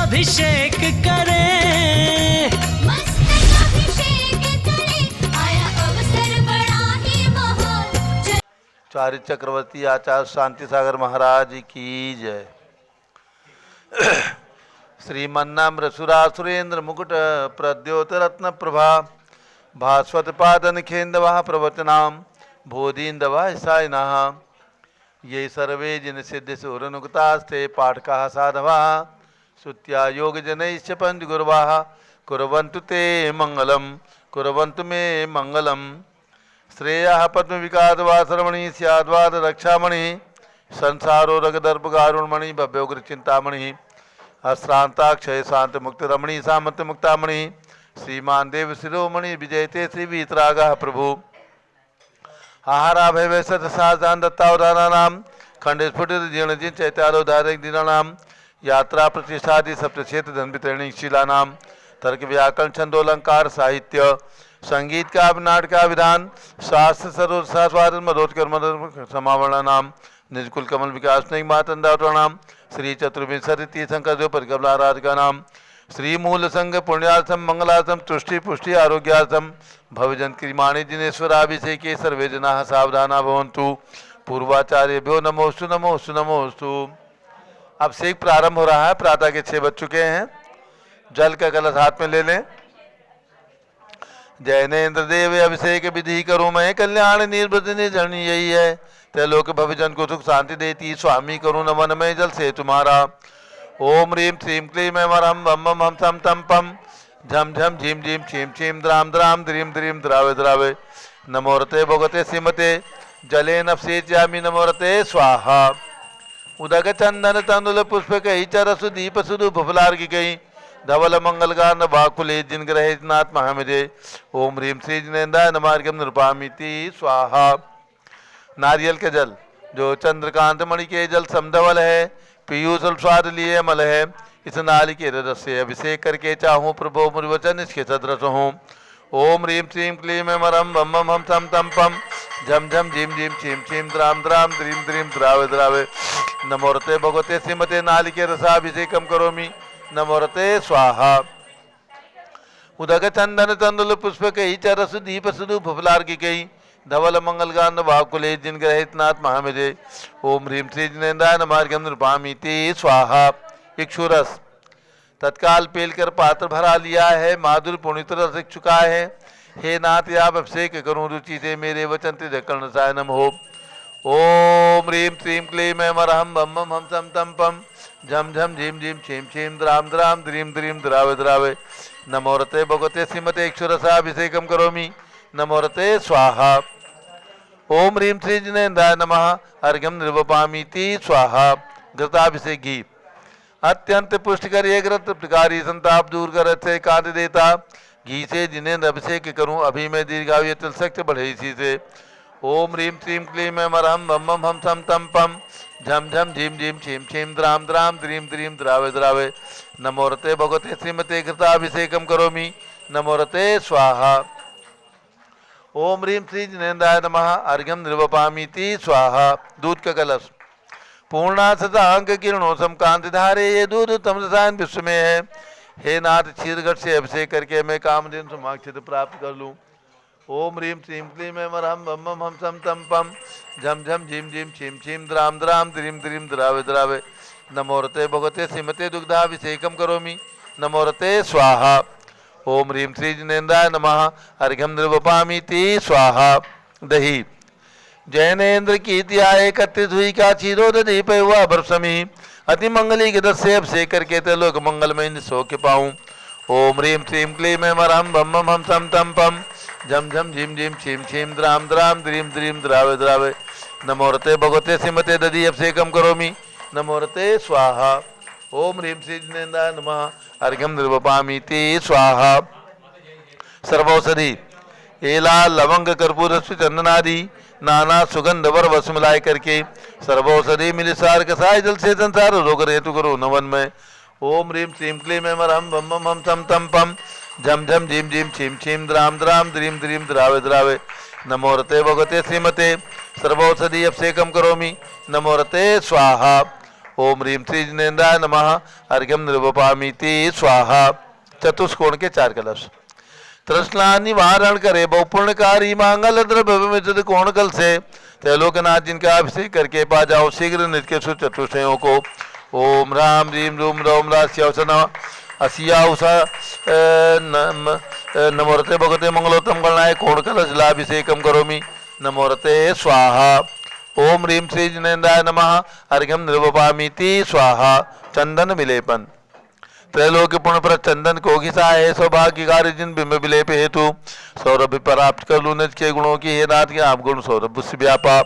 अभिषेक करें, मस्तक अभिषेक करें, आया अवसर बड़ा ही महान। चार्य चक्रवर्ती आचार्य शांति सागर महाराज की जय। श्रीमन्नाम्र सुरासुरेंद्र मुकुट प्रद्योत रत्न प्रभा भास्वत पादन खेन्दवा प्रवचनाम बोधीन्दवा सायिनः ये सर्वे जिन सिद्ध सुरनुक्तास्ते पाठकाः साधवाः श्रुत्या योग जनैश्च पंचगुरवाः कुर्वन्तु ते मंगलम कुर्वन्तु मे मंगलम। श्रेयः पद्म विकास वासरमणि स्याद्वाद रक्षामणि संसारो रगदर्पगारुणमणि भव्योग्र चिंतामणि अश्रांताक्षय शांत मुक्त रमणि सामंत मुक्तामणि श्रीमान देव शिरोमणि विजयते श्री वीतरागः प्रभु आहारा भय वैसत साजान दत्तावधानानाम खंड स्फुटित जीर्णजिन चैत्यारोधारक दीनानाम यात्रा प्रतिष्ठादि सप्तक्षेत्र धन वितरणी शिलानाम तर्क व्याकरण छंदोलंकार साहित्य संगीत का नाटका विधान शास्त्र सरोस्वादन मधोत्कर समावरण नाम निजकुल कमल विकास स्नेह मातंदावनाम श्री चतुर्विंशति तीर्थंकर परिकमला आराधका नाम श्री मूल संघ पुण्यार्थम मंगलार्थम तुष्टि पुष्टि आरोग्यार्थम भवजन क्रिमाणी जिनेश्वराभिषेके सर्वे जना सावधाना भवन्तु। पूर्वाचार्यभ्यो नमोस्तु नमोस्तु नमोस्तु। अभिषेक प्रारंभ हो रहा है। प्रातः के 6 बज चुके हैं। जल का कलश हाथ में ले लें। जैनेन्द्र देव अभिषेक विधि करूँ मैं कल्याण निर्वृत निर्जनी यही है त्रिलोक भवजन को सुख शांति देती स्वामी करूँ नमन में जल से तुम्हारा। ओम ह्रीं श्रीं क्लीं ऐं वरं बम बम हम सम तम पम झम झम झीम झीम छीम छीम द्राम द्राम द्रीम द्रीम द्रावे द्रावे नमोरते भगवते श्रीमते जले नफसेच्यामि नमोरते स्वाहा। उदक चंदन तंदुल पुष्प कही चरसु दीप सुदु फुफलार्घि कही धवल मंगल गान बाकुले जिन ग्रहे नाथ महामिदे। ओम ह्रीं श्री जिनेन्द्राय नमार्गम निरूपामिति स्वाहा। नारियल के जल जो चंद्रकांत मणि के जल समधवल है पीयूष स्वाद लिए अमल है इस नाली के रस से अभिषेक करके चाहूँ प्रभु मुर्वचन इसके सदरस हूँ। ओम ह्रीं श्रीं क्लीं ऐं वरं बम बम हम सम तम पम झम झम झीम झीम छीम छीम द्राम द्राम द्रीम द्रीम द्रावे द्रावे नमोरते भगवते श्रीमते नालिके रसाभिषेकम करोमि नमोरते स्वाहा। उदक चंदन तंदुल पुष्प कही चरस दीप सुदु फुफलार्घि कही धवल मंगल गान वाकुले जिन ग्रहित नाथ महामिदे। ओम ह्रीं श्री जिनेन्द्राय नमार्गम निरूपामिति स्वाहा। इक्षुरस तत्काल पेल कर पात्र भरा लिया है माधुर पुण्य रस चुका है। हे नाथ आप अभिषेक करूँ रुचि से मेरे वचन त्रिकर्ण सायनम हो। ओम ह्रीं श्रीं क्लीं ऐं वरं बम बम हम सम तम पम झम झम झीम झीम छीम छीम द्राम द्राम द्रीम द्रीम द्रावे द्रावे नमोरते भगवते श्रीमते इक्षुरसाभिषेकम करोमि नमोरते स्वाहा। ओम ह्रीं श्री जिनेन्द्राय नमः अर्घ्यम निर्वपामीति स्वाहा। घृताभिषेक घी अत्यंत पुष्टिकर एक रत्न प्रकारी संताप दूर कर अच्छे कांत देता घी से जिनेन्द्र अभिषेक करूं अभी मैं दीर्घायु तिल शक्ति बढ़े इसी से। ओम ह्रीं श्रीं क्लीं ऐं वरं बम बम हम सम तम पम झम झम झीम झीम छीम छीम द्राम द्राम द्रीम द्रीम द्रावे द्रावे नमोरते भगवते श्रीमते घृताभिषेकम करोमि नमोरते स्वाहा। ओम ह्रीं श्री जिनेन्द्राय नमः अर्घ्यम निर्वपामीति स्वाहा। दूध का कलश पूर्णा शतांक किरणों समकांत धारे ये दूध तम रसायन विश्व में है। हे नाथ क्षीरघट से अभिषेक करके मैं कामधेनु समाक्षित प्राप्त कर लूँ। ओम ह्रीं श्रीं क्लीं ऐं वरं बम बम हम सम तम पम झम झम झीम झीम छीम छीम द्राम द्राम द्रीम द्रीम द्रावे द्रावे नमोरते भगवते श्रीमते दुग्धाभिषेकम करोमि नमोरते स्वाहा। ओम ह्रीं श्री जिनेन्द्राय नमः अर्घ्यम निर्वपामीति स्वाहा। दही जैनेन्द्र कीर्ति आए एकत्रित हुई का क्षीरोद दीप हुआ बरसमी अति मंगली के दस से अभिषेक करके त्रिलोक मंगलमय सौख्य पाऊँ। ओम ह्रीं श्रीं क्लीं ऐं वरं बम बम हम सम तम पम झम झम झीम झीम छीम छीम द्राम द्राम द्रीम द्रीम द्रावे द्रावे नमोरते भगवते श्रीमते दधि अभिषेकम करोमि नमोरते स्वाहा। ओम ह्रीं श्री जिनेन्द्राय नमः अर्घ्यम निर्वपामीति स्वाहा। सर्वौषधि एला लवंग कर्पूर चंदनादि नाना सुगंध वर वस मिलाए करके सर्वौषधि मिलिसार कसाय जल से संसार रोग हेतु करो नवन में। ओम ह्रीं श्रीं क्लीं ऐं वरं बम बम हम सम तम पम झम झम झीम झीम छीम छीम द्राम द्राम द्रीम द्रीम द्रावे द्रावे नमोरते भगवते श्रीमते सर्वौषधि अभिषेकम करोमि नमोरते स्वाहा। ओम ह्रीं श्री जिनेन्द्राय नमः अर्घ्यम निर्वपामीति स्वाहा। चतुष्कोण के 4 कलश। तृष्णा निवारण करे बहुपुण्यकारी मांगल द्रव्य विमित कोण कल से त्रैलोकनाथ जिनका अभिषेक करके पा जाओ शीघ्र नित्य सु चतुष्टयों को। ओम राम रीम रूम रोम रास्यवसन असियाउषा नमोरते भगवते मंगलोत्तम गणनाय कोण कलश लाभिषेकम करोमि नमोरते स्वाहा। ओम ह्रीं श्री जिनेन्द्राय नमः अर्घ्यम निर्वपामीति स्वाहा। चंदन विलेपन। त्रैलोक्य पुण्य पर चंदन को घिसाए सौभाग्यकारी जिन बिंब विलेप हेतु सौरभ प्राप्त कर लू निज के गुणों की हे नाथ के आप गुण सौरभ व्यापा।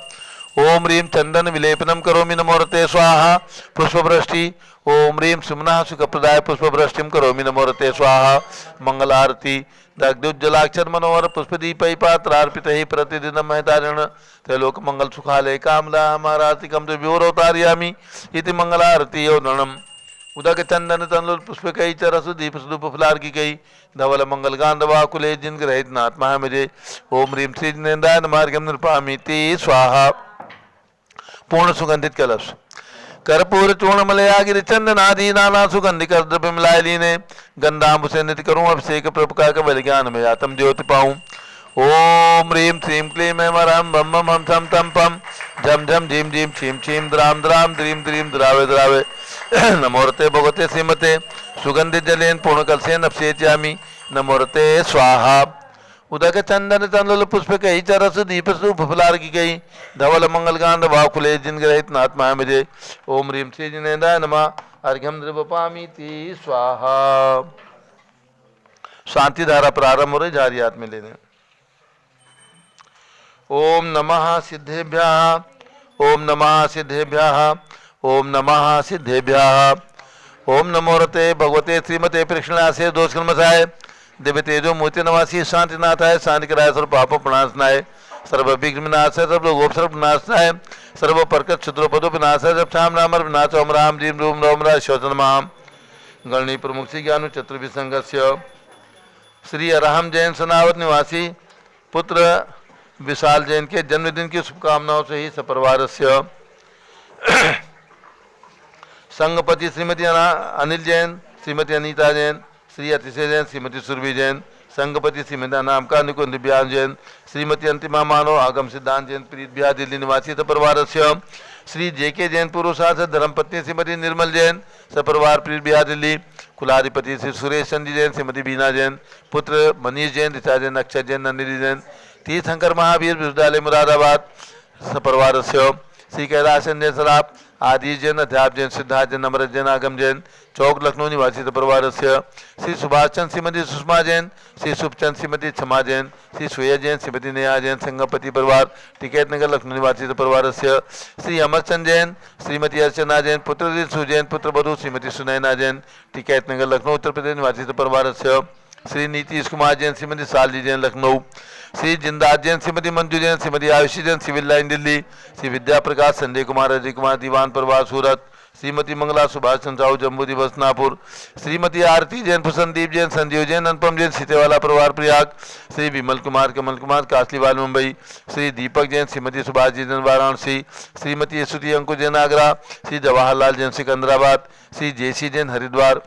ओम ह्रीं चंदन विलेपनम करोमि नमोरते स्वाहा। पुष्पवृष्टि। ओम ह्रीं सुमना सुखप्रदाय पुष्पवृष्टिम करोमि नमोरते स्वाहा। मंगल आरती। दग्धोज्जलाक्षर मनोहर पुष्पदीपै पात्रार्पित ही प्रतिदिन महतारण त्रैलोक मंगल सुखालय कामला हमारातिकम तो व्योरवतारयामि इति मंगलारती ओदनम। उदक चंदन तनुल पुष्प कई चरसु दीप सुदूप फुलार की गई धवल मंगल गांधवा कुले जिन ग्रहित नाथ महामिजे। ओम ह्रीं श्री जिनेन्द्राय नमः अर्घ्यम निर्वपामीति स्वाहा। पूर्ण सुगंधित कलश। कर्पूर चूर्ण मलयागिरि चंदनादि नाना सुगंधि कर द्रव्य मिलाय लीने गंधांबु से नित्य करूं अभिषेक प्रभुका कवल ज्ञान में आत्म ज्योति पाऊं। ओम ह्रीं श्रीं क्लीं ऐं वरं बम बम हम थम थम पम झम झम झीम झीम छीम छीम द्राम द्राम द्रीम द्रीम द्रावे द्रावे नमोरते भगवते श्रीमते सुगंधित जलेन पूर्ण कलसेन अभिषेच्यामि नमोरते स्वाहा। उदक चंदन तनुल पुष्प कई चरस दीप सूप फुलार की गई धवल मंगल गांध वाकुले जिन ग्रहित नाथ महामिजे। ओम ह्रीं श्री जिनेन्द्राय नमः अर्घ्यम निर्वपामीति स्वाहा। शांति धारा प्रारंभ हो रही, जारी हाथ में लेने। ओम नमः सिद्धेभ्यः ओम नमः सिद्धेभ्यः ओम नमः सिद्धेभ्यः। ओम नमोरते भगवते श्रीमते कृष्णासे दोषकर्मसाय दिव्य तेजो मूर्ति नवासी शांतिनाथाय शांति कराय सर्व पाप प्रणाशनाय सर्व विघ्न विनाशाय सर्व लोक सर्व विनाशनाय सर्व परकत क्षुद्रोपदो विनाशाय जब श्याम नाम विनाश ओम राम रीम रूम रोम राज शोचनमाम। गणनी प्रमुख श्री ज्ञानु चतुर्विसंगस्य श्री अरहम जैन सनावत निवासी पुत्र विशाल जैन के जन्मदिन की शुभकामनाओं से ही सपरिवार से संगपति श्रीमती अनिल जैन श्रीमती अनीता जैन श्री अतिशय जैन श्रीमती सुरभि जैन संगपति श्रीमती नाम का निकुंज ब्यान जैन श्रीमती अंतिमा मानव आगम सिद्धांत जैन प्रीत बिहार दिल्ली निवासी सपरिवार से श्री जेके जैन पूर्व सांसद धर्मपत्नी श्रीमती निर्मल जैन सपरिवार प्रीत बिहार दिल्ली कुलाधिपति श्री सुरेश चंदी जैन श्रीमती बीना जैन पुत्र मनीष जैन ऋचा जैन अक्षय जैन नंदिनी जैन तीर्थंकर महावीर विश्वविद्यालय मुरादाबाद सपरिवार से श्री कैलाश जैन सराफ आदि जैन अध्याप जैन सिद्धार्थ जैन अमृत जैन आगम जैन चौक लखनऊ निवासी परिवार से श्री सुभाष चंद श्रीमती सुषमा जैन श्री शुभचंद श्रीमती क्षमा जैन श्री सुया जैन श्रीमती नेहा जैन संगपति परिवार टिकैत नगर लखनऊ निवासी परिवार से श्री अमरचंद जैन श्रीमती अर्चना जैन पुत्र रिंसु जैन पुत्र वधु श्रीमती सुनैना जैन टिकैत नगर लखनऊ उत्तर प्रदेश निवासी परिवार से श्री नीतीश कुमार जैन श्रीमती सालजी जैन लखनऊ श्री जिंदास जैन श्रीमती मंजू जैन श्रीमती आयुषी जैन सिविल लाइन दिल्ली श्री विद्या प्रकाश संजय कुमार अजय कुमार दीवान परिवार सूरत श्रीमती मंगला सुभाष चंद्र साहू जम्मू दिवस नापुर श्रीमती आरती जैन प्रसन्नदीप जैन संजीव जैन अनुपम जैन सीतेवाला परिवार प्रयाग श्री विमल कुमार कमल कुमार कासलीवाल मुंबई श्री दीपक जैन श्रीमती सुभाष जी जैन वाराणसी श्रीमती यशुति अंकुश जैन आगरा श्री जवाहरलाल जैन सिकंदराबाद श्री जेसी जैन हरिद्वार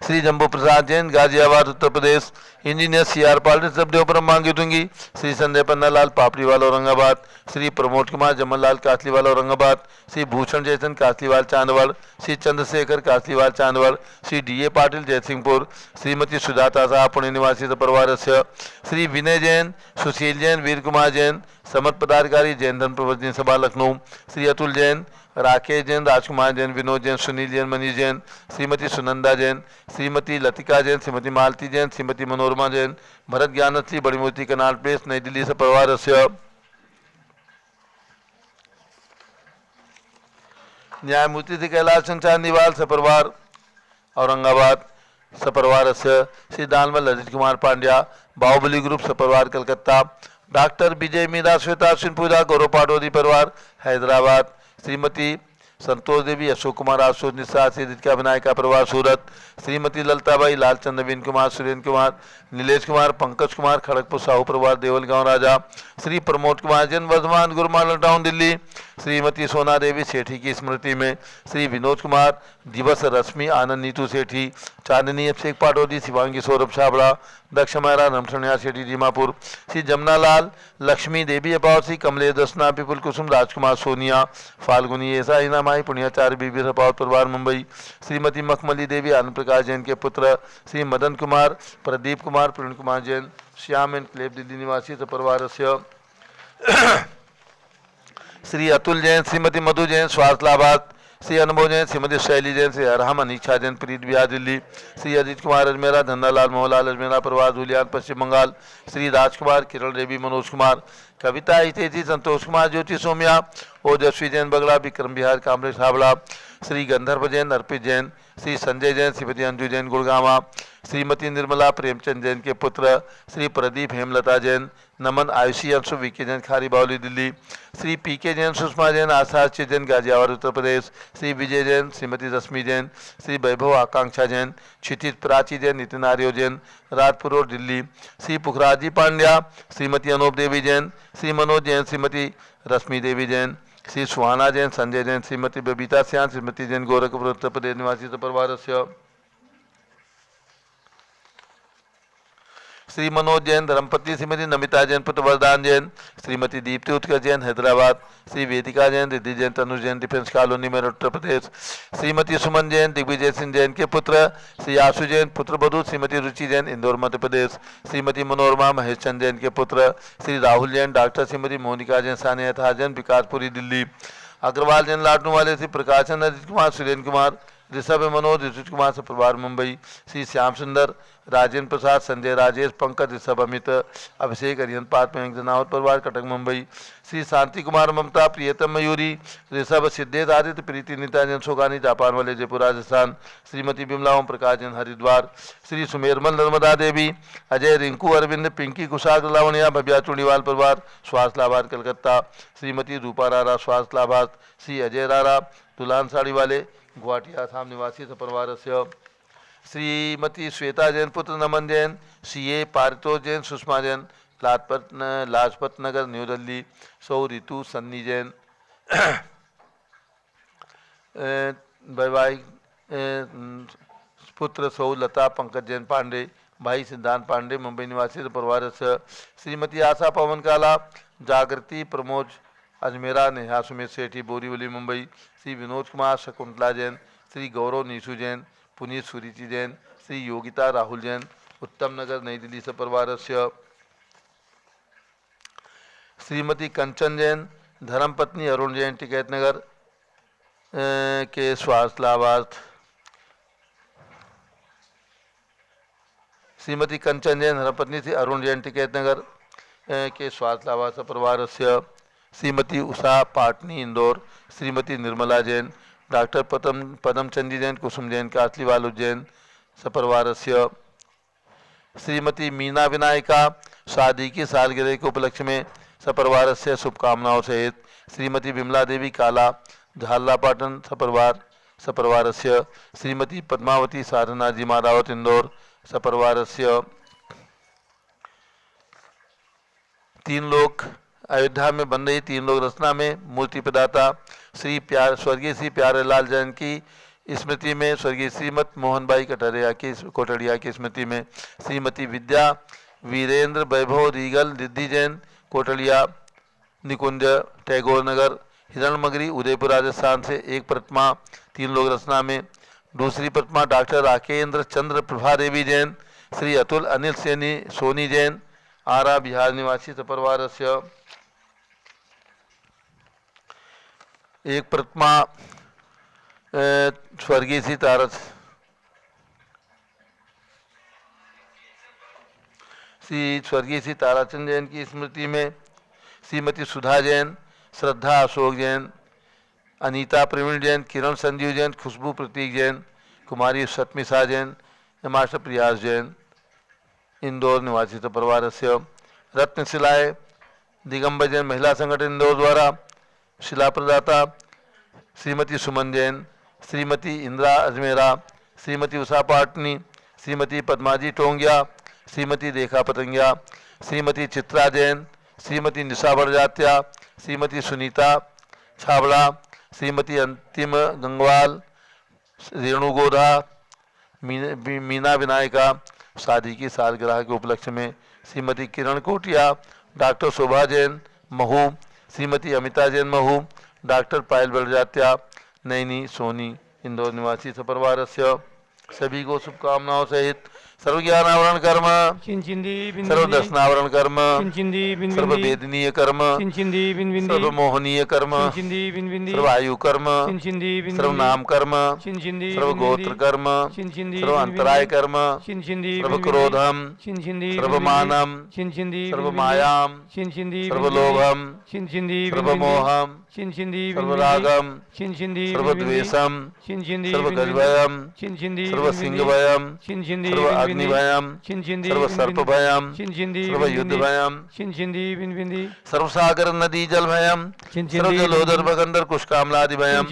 श्री जम्बू प्रसाद Jain Ghaziabad Uttar Pradesh engineer C R पाल सबदेव परम मांगी दूंगी श्री संजय पन्नालाल पापड़ीवाल औरंगाबाद श्री प्रमोद कुमार जमनलाल कासलीवाल औरंगाबाद श्री भूषण जयचंद कासलीवाल चांदवड़ श्री चंद्रशेखर कासलीवाल चांदवड़ श्री डी ए पाटिल जयसिंहपुर श्रीमती सुजाता साह पुणे निवासी परिवार से श्री विनय जैन सुशील जैन वीर कुमार जैन समर्थ पदाधिकारी जैन धन प्रवर्तन सभा लखनऊ श्री अतुल जैन राकेश जैन राजकुमार जैन विनोद जैन सुनील जैन मनीष जैन श्रीमती सुनंदा जैन श्रीमती लतिका जैन श्रीमती मालती जैन श्रीमती मनोरमा जैन भरत ज्ञानश्री बड़ी मूर्ति कनाट प्लेस नई दिल्ली से परिवार से न्यायमूर्ति श्री कैलाश चांदीवाल सपरिवार औरंगाबाद सपरिवार से श्री दानवल अजित कुमार पांड्या बाहुबली ग्रुप सपरिवार कलकत्ता डॉक्टर विजय मीरा श्वेता सिंह पूजा गौरव पाटोदी परिवार हैदराबाद श्रीमती संतोष देवी, अशोक कुमार आशुष निशा से रितिका विनायका प्रवास सूरत, श्रीमती ललिताबाई, लालचंद नवीन कुमार, सुरेंद्र कुमार, नीलेश कुमार, पंकज कुमार, खड़गपुर साहू परिवार देवल गांव राजा, श्री प्रमोद कुमार जैन वर्धमान गुरुमाल टाउन दिल्ली, श्रीमती सोना देवी सेठी की स्मृति में श्री विनोद कुमार, दिवस रश्मि आनंद नीतू सेठी, चांदनी अभिषेक पाटोदी, शिवांगी सौरभ छाबड़ा, दक्ष महरा रमसणिया सेठी दीमापुर, श्री जमुनालाल, लक्ष्मी देवी अपावर, श्री कमलेश दसना, विपुल कुसुम, राजकुमार सोनिया, फाल्गुनी ऐसा इनामाई, पुण्याचार्य बीबी अपावर परिवार मुंबई, श्रीमती मखमली देवी, आनंद प्रकाश जैन के पुत्र श्री मदन कुमार, प्रदीप कुमार, प्रवीण कुमार जैन, श्याम एंड क्लेब दिल्ली निवासी परिवार श्री अतुल जैन, श्रीमती मधु जैन, स्वार्थ लाभार्थ, श्री अनुभव जैन, श्रीमती शैली जैन, श्री अरहम अनीक्षा जैन, प्रीत बिहार दिल्ली, श्री अजीत कुमार अजमेरा, धन्नालाल मोहनलाल अजमेरा परिवार धुलियान पश्चिम बंगाल, श्री राजकुमार, किरण देवी, मनोज कुमार, कविता हितेजी, संतोष कुमार, ज्योति सोमिया, ओजस्वी जैन बगड़ा, विक्रम बिहार कामरेश हावड़ा, श्री गंधर्व जैन, अर्पित जैन, श्री संजय जैन, श्रीमती अंजू जैन गुड़गावा, श्रीमती निर्मला प्रेमचंद जैन के पुत्र श्री प्रदीप हेमलता जैन, नमन आयुषी अंशु विके जैन खारी बावली दिल्ली, श्री पीके जैन, सुषमा जैन, आशाच्य जैन गाजियाबाद उत्तर प्रदेश, श्री विजय जैन, श्रीमती रश्मि जैन, श्री वैभव आकांक्षा जैन, क्षितिज प्राची जैन, नितिन आर्यो जैन, राजपुर रोड दिल्ली, श्री पुखराजी पांड्या, श्रीमती अनूप देवी जैन, श्री मनोज जैन, श्रीमती रश्मि देवी जैन, श्री सुहाना जैन, संजय जैन, श्रीमती बबीता सियान, श्रीमती जैन गोरखपुर उत्तर प्रदेश निवासी परिवार श्री मनोज जैन, धर्मपत्नी श्रीमती नमिता जैन, पुत्र वरदान जैन, श्रीमती दीप्ति उत्कर्ष जैन हैदराबाद, श्री वेदिका जैन, रिद्धि जैन, तनुज जैन डिफेंस कॉलोनी में उत्तर प्रदेश, श्रीमती सुमन जैन, दिग्विजय सिंह जैन के पुत्र श्री आशु जैन, पुत्र बधू श्रीमती रुचि जैन, इंदौर मध्य प्रदेश, श्रीमती मनोरमा महेश चंद जैन के पुत्र श्री राहुल जैन, डॉक्टर श्रीमती मोनिका जैन, सानिया था जैन, विकासपुरी दिल्ली, अग्रवाल जैन लाडनू वाले, श्री प्रकाशन अजित कुमार, सुरेंद्र कुमार, ऋषभ मनोज, ऋषित कुमार से परिवार मुंबई, श्री श्याम सुंदर, राजेंद्र प्रसाद, संजय राजेश, पंकज, ऋषभ अमित, अभिषेक अरिहंत पात में जनावत परिवार कटक मुंबई, श्री शांति कुमार ममता, प्रियतम मयूरी, ऋषभ सिद्धेश आदित्य, प्रीति नीता जैन सोगानी जापान वाले जयपुर राजस्थान, श्रीमती बिमला ओम प्रकाश जैन हरिद्वार, श्री सुमेरमल नर्मदा देवी, अजय रिंकू अरविंद, पिंकी कुशाग लावणिया, भव्या चुड़ीवाल परिवार स्वास्थ्य लाभार्थ कलकत्ता, श्रीमती रूपा रारा स्वास्थ्य लाभार्थ, श्री अजय रारा दुल्हान साड़ी वाले गुवाहाटी आसाम निवासी परिवार श्रीमती श्वेता जैन, पुत्र नमन जैन, सीए पारितोष जैन, सुषमा जैन, लाजपत नगर न्यू दिल्ली, सौ ऋतु सन्नी जैन, वैवाहिक पुत्र सौ लता पंकज जैन पांडे, भाई सिद्धांत पांडे मुंबई निवासी परिवार श्रीमती आशा पवन काला, जागृति प्रमोद अजमेरा, नेहा सुमित सेठी बोरीवली मुंबई, श्री विनोद कुमार, शकुंतला जैन, श्री गौरव नीशू जैन, पुनीत सुरीति जैन, श्री योगिता राहुल जैन, उत्तम नगर नई दिल्ली से परिवार श्रीमती कंचन जैन, धर्मपत्नी अरुण जैन, टिकैत नगर के स्वास्थ्य लाभार्थ, श्रीमती कंचन जैन, धर्मपत्नी से अरुण जैन, टिकैत नगर के स्वास्थ्य लाभार्थ परिवार श्रीमती उषा पाटनी इंदौर, श्रीमती निर्मला जैन, डॉक्टर पदमचंदी जैन, कुसुम जैन, कासलीवाल उज्जैन सपरिवार श्रीमती मीना विनायका, शादी की सालगिरह के उपलक्ष्य में सपरिवार से शुभकामनाओं सहित श्रीमती विमला देवी काला, झाला पाटन सपरिवार श्रीमती पद्मावती साधना जी मारावत इंदौर सपरिवार 3 लोग अयोध्या में बन रही 3 लोग रचना में मूर्ति प्रदाता स्वर्गीय श्री प्यारेलाल जैन की स्मृति में, स्वर्गीय श्रीमत मोहनबाई कोटड़िया की स्मृति में, श्रीमती विद्या वीरेंद्र वैभव रीगल रिद्धि जैन कोटड़िया निकुंज टैगोर नगर हिरणमगरी उदयपुर राजस्थान से एक प्रतिमा 3 लोग रचना में, दूसरी प्रतिमा डॉक्टर राकेंद्र चंद्र प्रभा देवी जैन, श्री अतुल अनिल सैनी सोनी जैन आरा बिहार निवासी सपरिवार एक प्रतिमा स्वर्गीय श्री ताराचंद जैन की स्मृति में, श्रीमती सुधा जैन, श्रद्धा अशोक जैन, अनीता प्रवीण जैन, किरण संजीव जैन, खुशबू प्रतीक जैन, कुमारी सतमिशा जैन, मास्टर प्रयास जैन इंदौर निवासी परिवार रत्न शिलाएँ दिगंबर जैन महिला संगठन इंदौर द्वारा शिला प्रदाता श्रीमती सुमन जैन, श्रीमती इंदिरा अजमेरा, श्रीमती उषा पाटनी, श्रीमती पद्माजी टोंगिया, श्रीमती रेखा पतंगिया, श्रीमती चित्रा जैन, श्रीमती निशा बड़जात्या, श्रीमती सुनीता छाबड़ा, श्रीमती अंतिम गंगवाल, रेणु गोधा, मीना विनायका। शादी की सालगिरह के उपलक्ष्य में श्रीमती किरण कोटिया, डॉक्टर शोभा जैन महू, श्रीमती अमिता जैन महू, डॉक्टर पायल बड़जात्या, नैनी सोनी इंदौर निवासी सपरिवारस्य सभी को शुभकामनाओं सहित सर्व ज्ञानावरण कर्म, सर्व दर्शनावरण कर्म, सर्व वेदनीय कर्म, सर्व मोहनीय कर्म, सर्व आयु कर्म, सर्व नाम कर्म, सर्व गोत्र कर्म, सर्व अंतराय कर्म, सर्व क्रोधम, सर्व मानम, सर्व मायाम, सर्व लोभम, सर्व मोहम, सर्व रागम, सर्व द्वेषम, सर्व गजभयम, सर्व सिंहभयम, सर्व अग्निभयम, सर्व सर्पभयम, सर्व युद्धभयम, सर्व सागर नदी जल भयम, सर्व जलोदर भगंदर कुशकामलादि भयम,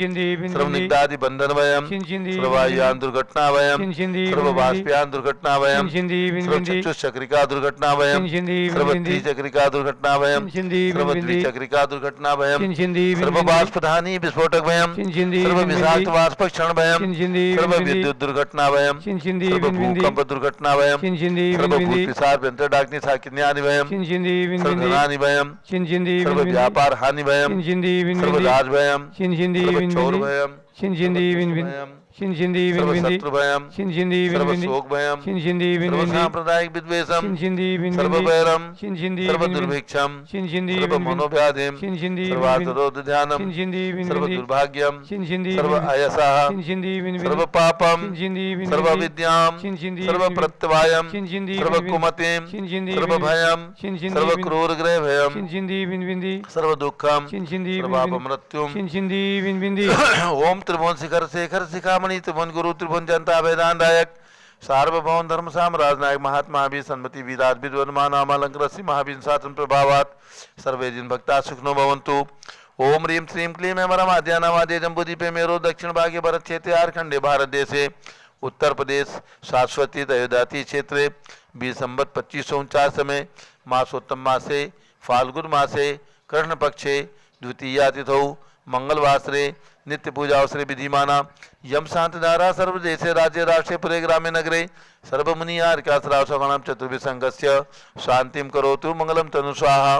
सर्व निग्धादि बंधन भयम, सर्व वायुयान दुर्घटना भयम, सर्व बाष्पयान दुर्घटना भयम, सर्व चक्षुश्चक्रिका दुर्घटना भयम, सर्व त्रिचक्रिका दुर्घटना भयम, सर्व द्विचक्रिका दुर्घटना भयम, सर्व बाष्पधानी विस्फोटक भयम, सर्व विषाक्त वाष्प क्षण भयम, सर्व विद्युत दुर्घटना भयम, सर्व भूकंप दुर्घटना भयम, सर्व भूत पिशाच व्यंतर डाकनी साकिन्यानि भयम, सर्व धनानि भयम, सर्व व्यापार हानि भयम, सर्व राज भयम, सर्व चोर भयम, सर्व शत्रु भयम, सर्व शोक भयम, सर्व सांप्रदायिक विद्वेषम, सर्व वैरम, सर्व दुर्भिक्षम, सर्व मनोव्याधिम, सर्व आतरोध ध्यानम, सर्व दुर्भाग्यम, सर्व अयसः, सर्व पापम, सर्व विद्याम, सर्व प्रत्यवायम, सर्व कुमतिम, सर्व भयम, सर्व क्रूर ग्रह भयम, सर्व दुःखम, सर्व अपमृत्युम। ओम त्रिभुवन शिखर शेखर शिखामणि त्रिभुवन गुरु त्रिभुवन जनता वेदांतदायक सार्वभौम धर्म साम्राज्य नायक महात्मा भी सन्मति वीराज विद्वन्मान नामालंकृत श्री महावीर शासन प्रभावात सर्वे जिन भक्ता सुखनो भवन्तु। ओम ह्रीं श्रीं क्लीं ऐं आद्यानामाद्य जम्बूद्वीपे मेरो दक्षिण भागे भरत क्षेत्रे आर्खंडे भारत देशे उत्तर प्रदेश शाश्वती अयोध्याति क्षेत्रे 20 संवत् 2549 में मासोत्तम मासे फाल्गुन मासे कृष्ण पक्षे द्वितीया तिथौ मंगलवासरे नित्य पूजा अवसरे विधिमाना यम शांतिधारा सर्वदेशे राज्य राष्ट्रे पुरे ग्रामे नगरे सर्वमुनि आर्काश्रावसगणम चतुर्विसंगस्य शांतिम करोतु मंगलम तनु स्वाहा।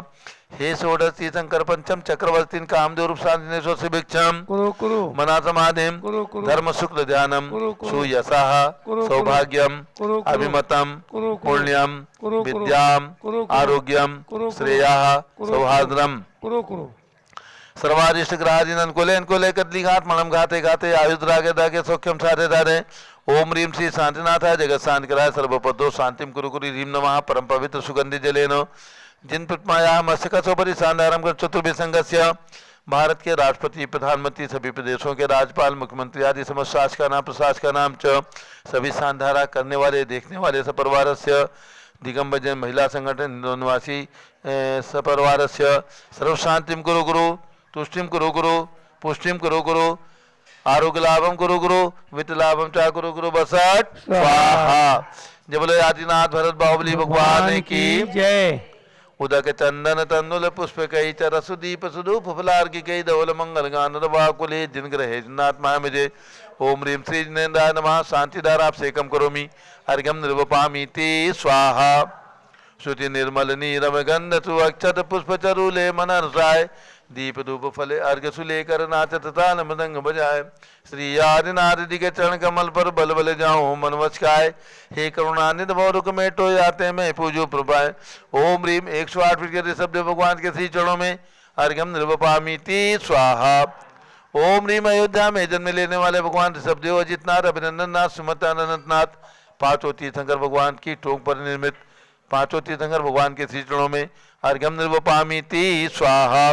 हे षोडशी शंकर पंचम चक्रवर्तीन कामदेव रूप शांतिनेश्वर शिभिक्षम मना समाधिम धर्म शुक्ल ध्यानम सुयशः सौभाग्यम अभिमतम पुण्यम विद्याम आरोग्यम श्रेयः सौहार्द्रम सर्वादिष्ट ग्रहादीन अनुकूले अनुकूले कदली घात मणम घाते घाते आयुद्रागे दागे सौख्यम साधे धारे। ओम ह्रीं श्री शांतिनाथाय जगत शांति कराय सर्वपदो शांतिम कुरु कुरु ह्रीं नमः परम पवित्र सुगंधि जलेन जिन प्रतिमाया मस्तकोपरि शांतारम चतुर्विसंगस्य भारत के राष्ट्रपति प्रधानमंत्री सभी प्रदेशों के राज्यपाल मुख्यमंत्री आदि समस्त शासकानां प्रशासकानां च सभी शांतिधारा करने वाले देखने वाले सपरिवारस्य दिगंबर महिला संगठन निवासी सपरिवारस्य सर्व शांतिम कुरु गुरु तुष्टिम कुरु गुरु पुष्टिम कुरु गुरु आरोग्य लाभम कुरु गुरु वित्त लाभम चा कुरु गुरु बसट स्वाहा। जय बोले आदिनाथ भरत बाहुबली भगवान की जय। उदक चंदन तंदुल पुष्प कई चरसुदीप सुधूप फलार्घ्य कई धवल मंगल गान रवाकुले जिन ग्रहे जिन्नात्मा मिजे। ओम ह्रीं श्री जिनेन्द्राय नमः शांतिधारा अभिषेकम करोमि अर्घ्यम निर्वपामि ते स्वाहा। श्रुति निर्मल नीरम गंध तु अक्षत पुष्प चरुले मनर्षाय दीप धूप फले अर्घ सुलेकर नाचत ताल मृदंग बजाए। श्री आदिनाथ के चरण कमल पर बल बल जाऊं मन वचकाय। हे करुणानिधि भौरुक मेटो याते मैं पूजो प्रभाए। ओम ह्रीं 108 फीट के ऋषभ भगवान के श्री चरणों में अर्घ्यम निर्वपामि ते स्वाहा। ओम ह्रीं अयोध्या में जन्म लेने वाले भगवान ऋषभदेव अजितनाथ अभिनंदन नाथ सुमत अनंतनाथ पांचों तीर्थंकर भगवान की टोंक पर निर्मित पांचों तीर्थंकर भगवान के श्री चरणों में अर्घ्यम निर्वपामि ते स्वाहा।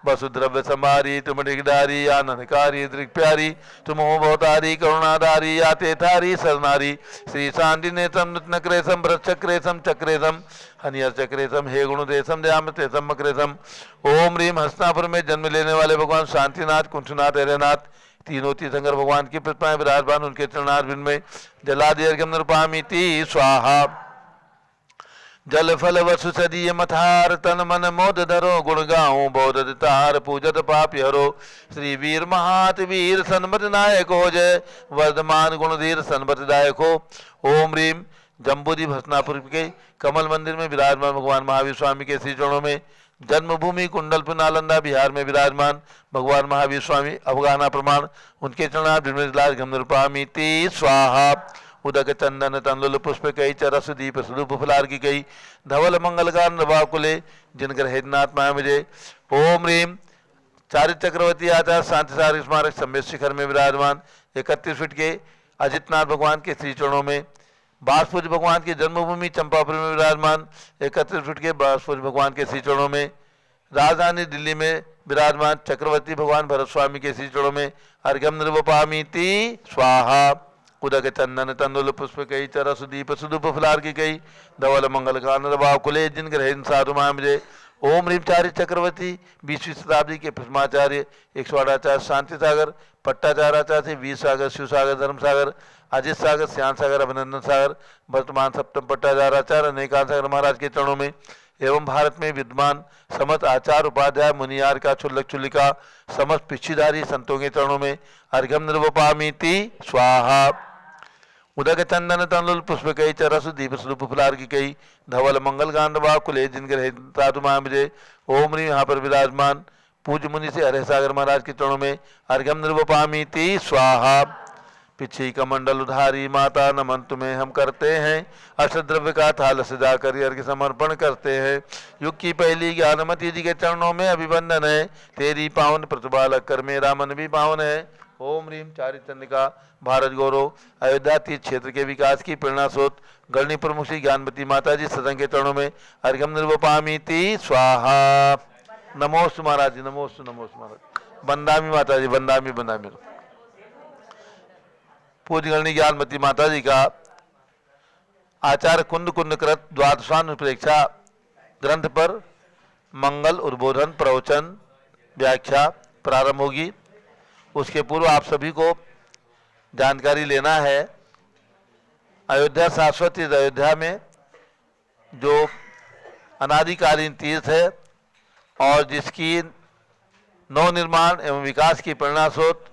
वसुद्रव्य संभारी तुम डिगडारी आनंदकारी दृक प्यारी तुम हो बहुतारी करुणाधारी आते थारी सरनारी श्री शांति नेतम नक्रेशम भ्रचक्रेशम चक्रेशम हनियर चक्रेशम हे गुणदेशम दयामतेशम मक्रेशम। ओम रीम हस्तिनापुर में जन्म लेने वाले भगवान शांतिनाथ कुंठनाथ ऐरनाथ तीनों तीर्थंकर भगवान की प्रतिमाएं विराजमान उनके चरणारविंद में जलादि अर्घ्यम निरूपामिति स्वाहा। जल फल वसु सदीय मथार तन मन मोद धरो गुण गाऊं बोध तार पूजत पापी हरो श्री वीर महात वीर सन्मत नायक हो जय वर्धमान गुणधीर सन्मत दायक हो। ओम रीम जम्बूद्वीप हस्तिनापुर के कमल मंदिर में विराजमान भगवान महावीर स्वामी के श्री चरणों में जन्मभूमि कुंडलपुर नालंदा बिहार में विराजमान भगवान महावीर स्वामी अवगाहना प्रमाण उनके चरणार्घ्यमिति स्वाहा। उदक चंदन तंदुल पुष्प कई चरस दीप स्वरूप फुलार की कई धवल मंगल गान कुले जिनकर हेदनाथ माया विजय। ओम रीम चारित चक्रवर्ती आचार्य शांति सागर स्मारक सम्मेद शिखर में विराजमान 31 फीट के अजितनाथ भगवान के श्री चरणों में बासपुर भगवान की जन्मभूमि चंपापुर में विराजमान 31 फीट के बासपुर भगवान के श्री चरणों में राजधानी दिल्ली में विराजमान चक्रवर्ती भगवान भरत स्वामी के श्री चरणों में अर्घ्यम निर्वपामिति स्वाहा। उदक चंदन तंदुल पुष्प कई चरस दीप सुदूप फुलार की कई धवल मंगल कान कुले जिनकर हेन साधु महामजय। ओम रीम चार्य चक्रवर्ती 20वीं शताब्दी के प्रथमाचार्य 108 आचार्य शांति सागर पट्टाचार्य आचार्य वीर सागर शिव सागर धर्म सागर अजित सागर श्याम सागर अभिनंदन सागर वर्तमान सप्तम पट्टाचार्य आचार्य अनेकांत सागर महाराज के चरणों में एवं भारत में विद्यमान समस्त आचार्य उपाध्याय मुनियार का चुल्लक चुल्लिका समस्त पिछीधारी संतों के चरणों में अर्घ्यम निर्वपामिति स्वाहा। उदक चंदन तंदुल पुष्प कई चरस दीप स्वरूप फुलार की कई धवल मंगल गांडवा कुले जिनके साधु महामजय। ओम रीम यहाँ पर विराजमान पूज्य मुनि से हरे सागर महाराज के चरणों में अर्घ्यम निर्वपामिति स्वाहा। पिछी कमंडल उधारी माता नमन तुम्हें हम करते हैं अष्टद्रव्य का थाल सजा कर अर्घ्य समर्पण करते हैं। युग की पहली ज्ञानमती जी के चरणों में अभिवंदन है तेरी पावन प्रतिपालक कर मेरा मन भी पावन है। ओम रीम चारि चंद्रिका भारत गौरव अयोध्या तीर्थ क्षेत्र के विकास की प्रेरणा स्रोत गणनी प्रमुख श्री ज्ञानवती माता जी सदन के चरणों में अर्घ्यम निर्वपामिति स्वाहा। नमोस्तु महाराज जी नमोस्तु नमोस्तु महाराज। बंदामी माता जी बंदामी बंदामी। पूज्य गणनी ज्ञानवती माता जी का आचार्य कुंद कुंद कृत द्वादशानुप्रेक्षा ग्रंथ पर मंगल उद्बोधन प्रवचन व्याख्या प्रारंभ होगी। उसके पूर्व आप सभी को जानकारी लेना है अयोध्या शाश्वत तीर्थ अयोध्या में जो अनादिकालीन तीर्थ है और जिसकी नवनिर्माण एवं विकास की प्रेरणा स्रोत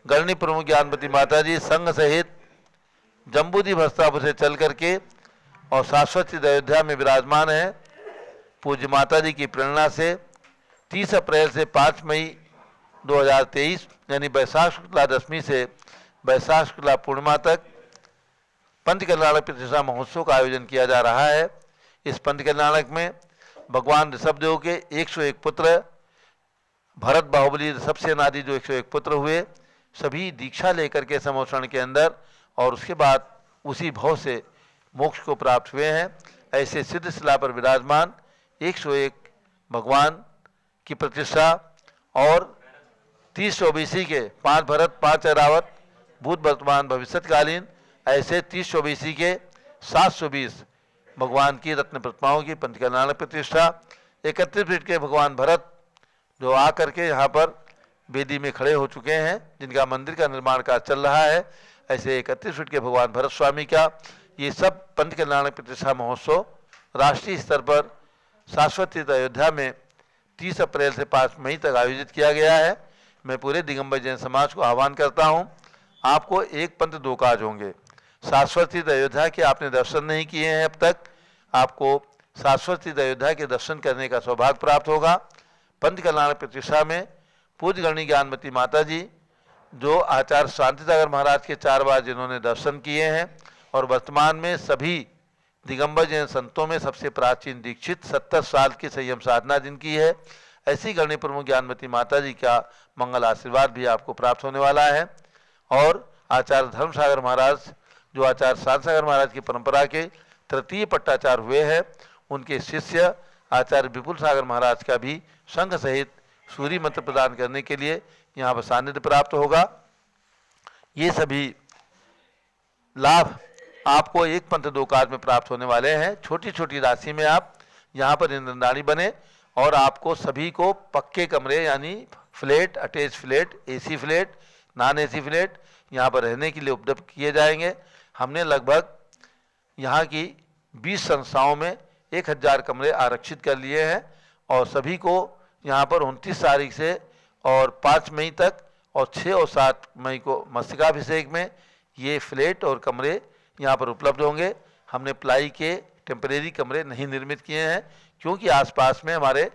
गणनी प्रमुख ज्ञानवती माता जी संघ सहित जम्बूद्वीप हस्तिनापुर से चल करके और शाश्वत तीर्थ अयोध्या में विराजमान है। पूज्य माता जी की प्रेरणा से 30 अप्रैल से 5 मई 2023 यानी वैशाख शुक्ला दशमी से वैशाख शुक्ला पूर्णिमा तक पंच कल्याणक प्रतिष्ठा महोत्सव का आयोजन किया जा रहा है। इस पंच कल्याणक में भगवान ऋषभदेव के 101 पुत्र भरत बाहुबली ऋषभ सेन आदि जो 101 पुत्र हुए सभी दीक्षा लेकर के समोषण के अंदर और उसके बाद उसी भाव से मोक्ष को प्राप्त हुए हैं। ऐसे सिद्ध शिला पर विराजमान 101 भगवान की प्रतिष्ठा और 30 चौबीसी के 5 भरत 5 ऐरावत भूत वर्तमान भविष्यकालीन ऐसे 30 चौबीसी के 720 भगवान की रत्न प्रतिमाओं की पंच कल्याणक प्रतिष्ठा। 31 फीट के भगवान भरत जो आकर के यहाँ पर वेदी में खड़े हो चुके हैं जिनका मंदिर का निर्माण कार्य चल रहा है। ऐसे 31 फीट के भगवान भरत स्वामी का ये सब पंच कल्याणक प्रतिष्ठा महोत्सव राष्ट्रीय स्तर पर शाश्वत तीर्थ अयोध्या में 30 अप्रैल से 5 मई तक आयोजित किया गया है। मैं पूरे दिगंबर जैन समाज को आह्वान करता हूं, आपको एक पंथ दो काज होंगे। शाश्वत तीर्थ अयोध्या के आपने दर्शन नहीं किए हैं अब तक, आपको शाश्वत तीर्थ अयोध्या के दर्शन करने का सौभाग्य प्राप्त होगा। पंच कल्याणक प्रतिष्ठा में पूज्य गणनी ज्ञानवती माता जी जो आचार्य शांति सागर महाराज के 4 बार जिन्होंने दर्शन किए हैं और वर्तमान में सभी दिगंबर जैन संतों में सबसे प्राचीन दीक्षित 70 साल की संयम साधना जिनकी है, ऐसी गणनी प्रमुख ज्ञानवती माता जी का मंगल आशीर्वाद भी आपको प्राप्त होने वाला है। और आचार्य धर्म सागर महाराज जो आचार्य शांति सागर महाराज की परंपरा के तृतीय पट्टाचार्य हुए हैं, उनके शिष्य आचार्य विपुल सागर महाराज का भी संघ सहित सूर्य मंत्र प्रदान करने के लिए यहाँ पर सानिध्य प्राप्त होगा। ये सभी लाभ आपको एक पंथ दो काज में प्राप्त होने वाले हैं। छोटी छोटी राशि में आप यहाँ पर इंद्रदानी बने और आपको सभी को पक्के कमरे यानी flat, attach flat, AC flat, non AC flat यहाँ पर रहने के लिए उपलब्ध किए जाएंगे। हमने लगभग यहाँ की 20 संस्थाओं में 1000 कमरे आरक्षित कर लिए हैं और सभी को यहाँ पर 29 तारीख से और 5 मई तक और 6 और 7 मई को मस्तकाभिषेक में ये फ्लैट और कमरे यहाँ पर उपलब्ध होंगे। हमने प्लाई के टेम्परेरी कमरे नहीं निर्मित किए हैं क्योंकि आसपास में हमारे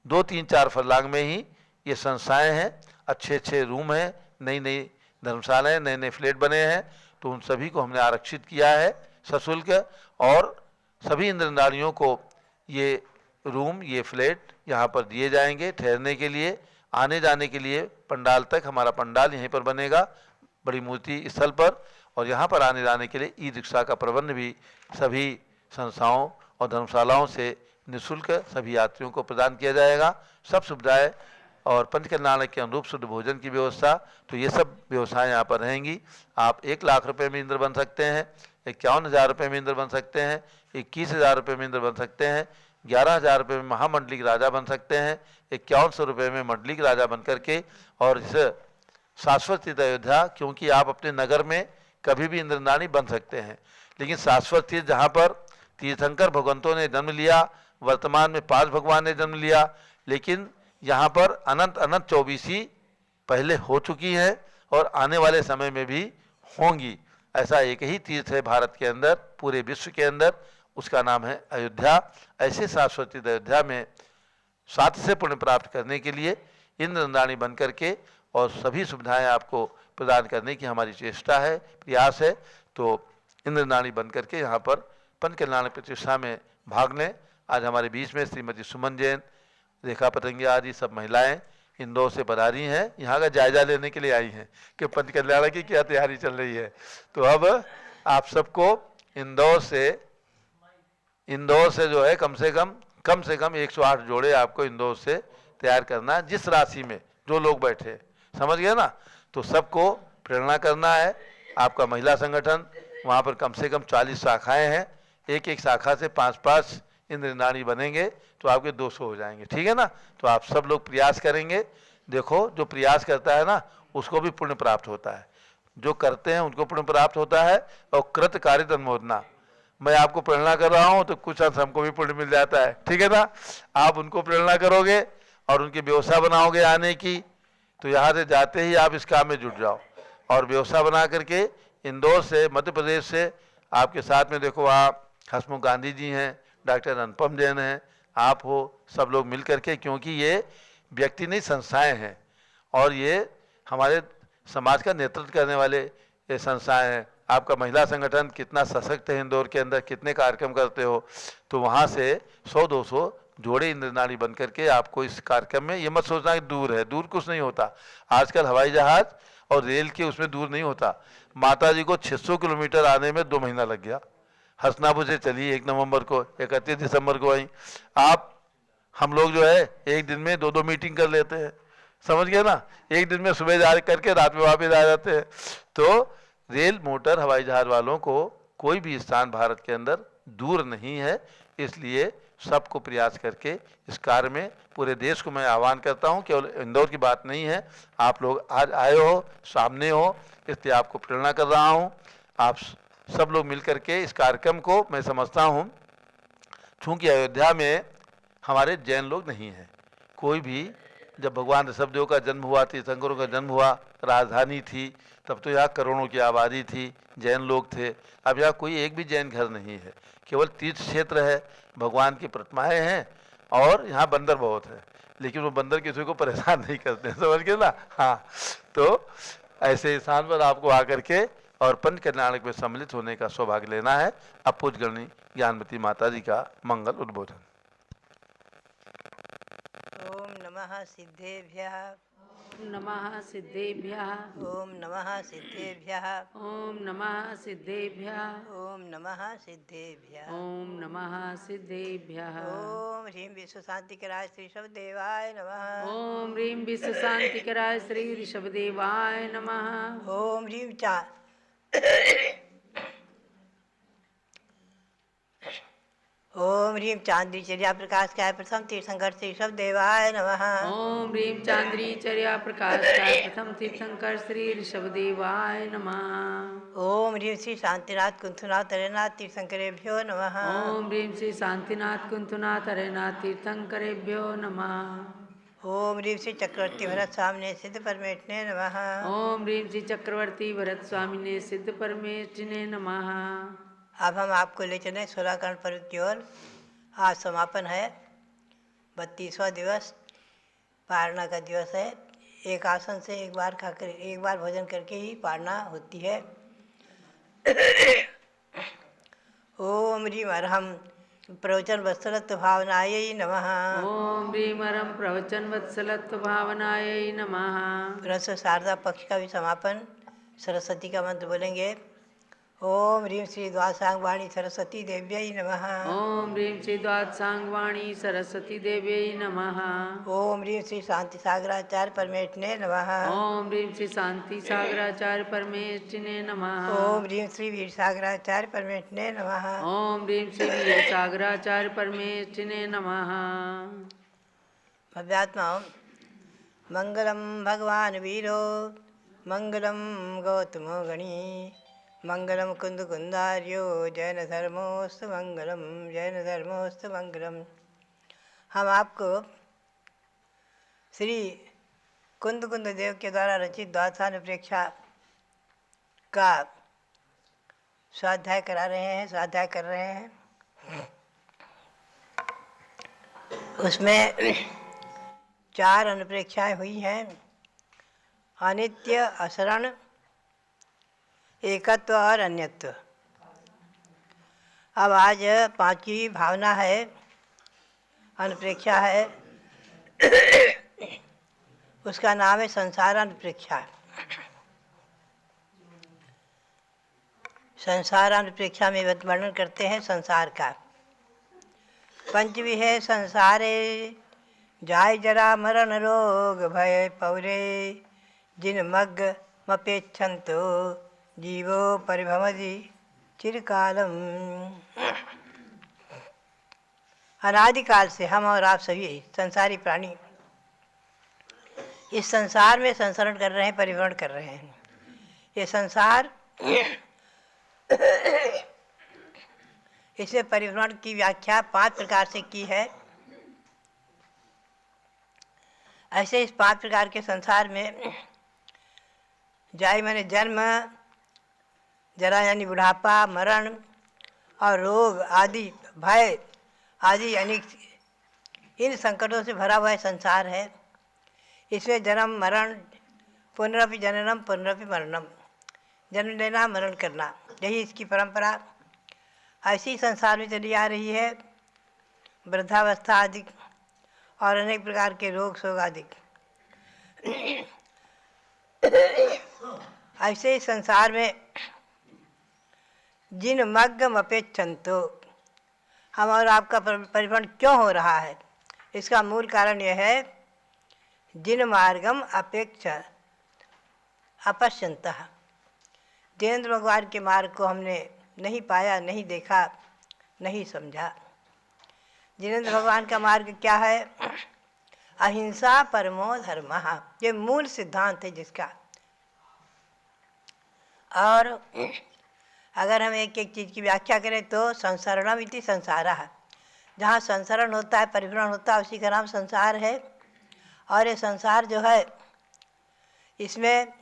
2, 3, 4 फरलांग में ही ये संस्थाएं हैं, अच्छे अच्छे रूम हैं, नई नई धर्मशालाएं, नए नए फ्लैट बने हैं, तो उन सभी को हमने आरक्षित किया है सशुल्क। और सभी इंद्रनारियों को ये रूम, ये फ्लैट यहाँ पर दिए जाएंगे ठहरने के लिए, आने जाने के लिए। पंडाल तक हमारा पंडाल यहीं पर बनेगा बड़ी मूर्ति स्थल पर, और यहाँ पर आने जाने के लिए ई रिक्शा का प्रबंध भी सभी संस्थाओं और धर्मशालाओं से निःशुल्क सभी यात्रियों को प्रदान किया जाएगा। सब सुविधाएं और पंच कल्याण के अनुरूप शुद्ध भोजन की व्यवस्था, तो ये सब व्यवस्थाएं यहाँ पर रहेंगी। आप 1 लाख रुपए में इंद्र बन सकते हैं, 51,000 रुपये में इंद्र बन सकते हैं, 21,000 रुपये में इंद्र बन सकते हैं, 11,000 रुपये में महामंडलिक राजा बन सकते हैं, 5100 रुपये में मंडलिक राजा बन करके। और इस शाश्वत तीर्थ अयोध्या, क्योंकि आप अपने नगर में कभी भी इंद्रदानी बन सकते हैं, लेकिन शाश्वत तीर्थ जहाँ पर तीर्थंकर भगवंतों ने जन्म लिया, वर्तमान में 5 भगवान ने जन्म लिया, लेकिन यहाँ पर अनंत अनंत 24 पहले हो चुकी है और आने वाले समय में भी होंगी। ऐसा एक ही तीर्थ है भारत के अंदर, पूरे विश्व के अंदर, उसका नाम है अयोध्या। ऐसे शाश्वत तीर्थ अयोध्या में 7 से पुण्य प्राप्त करने के लिए इंद्रदानी बन करके और सभी सुविधाएं आपको प्रदान करने की हमारी चेष्टा है, प्रयास है। तो इंद्रदानी बन करके यहाँ पर पंच कल्याण प्रतिष्ठा में भाग लें। आज हमारे बीच में श्रीमती सुमन जैन, रेखा पतंगिया आदि सब महिलाएं इंदौर से पधारी हैं, यहाँ का जायजा लेने के लिए आई हैं कि पंच कल्याण की क्या तैयारी चल रही है। तो अब आप सबको इंदौर से जो है कम से कम 108 जोड़े आपको इंदौर से तैयार करना, जिस राशि में जो लोग बैठे, समझ गए ना। तो सबको प्रेरणा करना है। आपका महिला संगठन, वहाँ पर कम से कम 40 शाखाएं हैं, एक एक शाखा से 5-5 इंद्रदानी बनेंगे तो आपके 200 हो जाएंगे, ठीक है ना। तो आप सब लोग प्रयास करेंगे। देखो, जो प्रयास करता है ना उसको भी पुण्य प्राप्त होता है, जो करते हैं उनको पुण्य प्राप्त होता है। और कृत कार्य अनुमोदना, मैं आपको प्रेरणा कर रहा हूँ तो कुछ अंश हमको भी पुण्य मिल जाता है, ठीक है ना। आप उनको प्रेरणा करोगे और उनकी व्यवस्था बनाओगे आने की, तो यहाँ से जाते ही आप इस काम में जुट जाओ और व्यवस्था बना करके इंदौर से, मध्य प्रदेश से आपके साथ में देखो आप हसमुख गांधी जी हैं, डॉक्टर अनुपम जैन हैं, आप हो, सब लोग मिल करके, क्योंकि ये व्यक्ति नहीं संस्थाएं हैं और ये हमारे समाज का नेतृत्व करने वाले ये संस्थाएं हैं। आपका महिला संगठन कितना सशक्त है इंदौर के अंदर, कितने कार्यक्रम करते हो, तो वहाँ से 100-200 जोड़े इंद्रदानी बन करके आपको इस कार्यक्रम में, ये मत सोचना कि दूर है, दूर कुछ नहीं होता। आजकल हवाई जहाज और रेल के उसमें दूर नहीं होता। माता जी को 600 किलोमीटर आने में 2 महीना लग गया। हसनापुर से चली 1 नवंबर को, 31 दिसंबर को आई। आप हम लोग जो है एक दिन में 2-2 मीटिंग कर लेते हैं, समझ गए ना। एक दिन में सुबह जा करके रात में वापस आ जाते हैं। तो रेल, मोटर, हवाई जहाज वालों को कोई भी स्थान भारत के अंदर दूर नहीं है, इसलिए सबको प्रयास करके इस कार्य में पूरे देश को मैं आह्वान करता हूं। केवल इंदौर की बात नहीं है, आप लोग आज आए हो, सामने हो, इसलिए आपको प्रेरणा कर रहा हूं। आप सब लोग मिलकर के इस कार्यक्रम को, मैं समझता हूं, चूँकि अयोध्या में हमारे जैन लोग नहीं हैं कोई भी। जब भगवान ऋषभदेव का जन्म हुआ, तीर्थंकरों का जन्म हुआ, राजधानी थी, तब तो यहाँ करोड़ों की आबादी थी, जैन लोग थे। अब यहाँ कोई एक भी जैन घर नहीं है, केवल तीर्थ क्षेत्र है, भगवान की प्रतिमाएं हैं और यहाँ बंदर बहुत है, लेकिन वो बंदर किसी को परेशान नहीं करते, समझ गए ना। हाँ, तो ऐसे स्थान पर आपको आकर के और पंच कल्याण में सम्मिलित होने का सौभाग्य लेना है। अब पूज्यगणी ज्ञानमती माता जी का मंगल उद्बोधन। ओम नमः सिद्धेभ्यः नमः सिद्धेभ्यः। ओम नमः सिद्धेभ्यः। ओम नमः सिद्धेभ्यः। ओम नमः सिद्धेभ्यः। ओम नमः सिद्धेभ्यः। ओम ह्रीं विश्व शांतिकराय श्री शब्देवाय नमः। ओम ह्रीं विश्व शांतिकराय श्री ऋषभदेवाय नमः। ओम ह्रीं चा ओम ह्रीं चांद्री चर्या प्रकाश काय प्रथम तीर्थंकर श्री शब्देवाय नमः। ओम ह्रीं चांद्री चर्या प्रकाश काय प्रथम तीर्थंकर श्री ऋषभदेवाय नमः। ओम ह्रीं श्री शांतिनाथ कुंथुनाथ तरेनाथ तीर्थंकरेभ्यो नमः। ओम ह्रीं श्री शांतिनाथ कुंथुनाथ हरेनाथ तीर्थंकरेभ्यो नमः। ओम ह्रीं श्री चक्रवर्ती भरत स्वामिने सिद्ध परमेष्ठिने नमः। ओम ह्रीं श्री चक्रवर्ती भरत स्वामी ने सिद्ध परमेष्ठिने नमः। अब हम आपको ले चले 16 कर्ण पर्व की ओर। आज समापन है, 32वां दिवस पारणा का दिवस है। एक आसन से एक बार भोजन करके ही पारणा होती है। ओम ह्रीं अरहम प्रवचन वत्सलत्व भावनायै नमः। ओम ह्रीमरम प्रवचन वत्सलत्व भावनायै नमः। रस शारदा पक्ष का भी समापन सरस्वती का मंत्र बोलेंगे। ओम ह्रीं श्री द्वादशांग वाणी सरस्वती देव्यै नमः। ओम ह्रीं श्री द्वादशांग वाणी सरस्वती देव्यै नमः। ओम ह्रीं श्री शांति सागराचार्य परमेष्ठिने नमः। ओम ह्रीं श्री शांति सागराचार्य परमेष्ठिने नमः। ओम ह्रीं श्री वीर सागराचार्य परमेष्ठिने नमः। ओम ह्रीं श्री वीर सागराचार्य परमेष्ठिने नमः। भव्यात्मा मंगलम भगवान वीरो मंगलम गौतमो गणी मंगलम कुंद कुंदार्यो जैन धर्मोस्तु मंगलम जैन धर्मोस्तु मंगलम। हम आपको श्री कुंद कुंद देव के द्वारा रचित द्वादशानुप्रेक्षा का स्वाध्याय करा रहे हैं, स्वाध्याय कर रहे हैं। उसमें 4 अनुप्रेक्षाएँ हुई हैं: अनित्य, असरण, एकत्व और अन्यत्व। अब आज 5वीं भावना है, अनुप्रेक्षा है। उसका नाम है संसार अनुप्रेक्षा। संसार अनुप्रेक्षा में वर्णन करते हैं संसार का। 5वीं है संसारे जाय जरा मरण रोग भय पौरे जिन मग मपेक्षंतो जीवो परिभ्रमति चिरकालम। अनादिकाल से हम और आप सभी संसारी प्राणी इस संसार में संसरण कर रहे हैं, परिभ्रमण कर रहे हैं। ये संसार इसमें परिभ्रमण की व्याख्या 5 प्रकार से की है। ऐसे इस 5 प्रकार के संसार में जाय माने जन्म, जरा यानी बुढ़ापा, मरण और रोग आदि, भय आदि अनेक इन संकटों से भरा हुआ संसार है। इसमें जन्म, मरण, पुनरपि जननम पुनरपि मरणम, जन्म लेना, मरण करना, यही इसकी परंपरा ऐसी संसार में चली आ रही है। वृद्धावस्था आदि और अनेक प्रकार के रोग शोग आदि। ऐसे ही संसार में जिन मग्गम अपेक्षंतो, हम और आपका परिभ्रमण क्यों हो रहा है, इसका मूल कारण यह है जिन मार्गम अपेक्ष अपश्यंतः, जिनेंद्र भगवान के मार्ग को हमने नहीं पाया, नहीं देखा, नहीं समझा। जिनेंद्र भगवान का मार्ग क्या है? अहिंसा परमो धर्मः, ये मूल सिद्धांत है जिसका। और अगर हम एक एक चीज़ की व्याख्या करें तो संसरणम इति संसारः, जहाँ संसरण होता है, परिभ्रमण होता है, उसी का नाम संसार है। और ये संसार जो है इसमें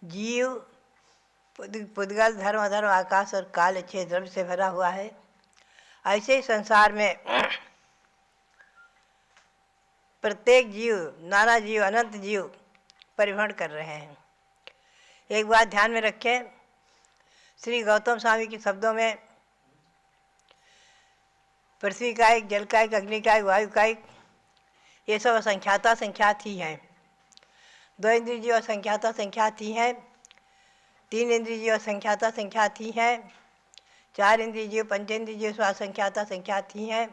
जीव, पुद्गल, धर्म अधर्म, आकाश और काल 6 द्रव्य से भरा हुआ है। ऐसे ही संसार में प्रत्येक जीव, नाना जीव, अनंत जीव परिभ्रमण कर रहे हैं। एक बात ध्यान में रखें, श्री गौतम स्वामी के शब्दों में पृथ्वी का एक, जल का एक, अग्नि का एक, वायु का एक, ये सब असंख्याता संख्यात ही हैं। 2 इंद्रियों संख्याता संख्याती हैं, 3 इंद्रियों संख्याता संख्याती हैं, 4 इंद्रियों पंचेंद्रियों स्वा संख्याता संख्याती हैं।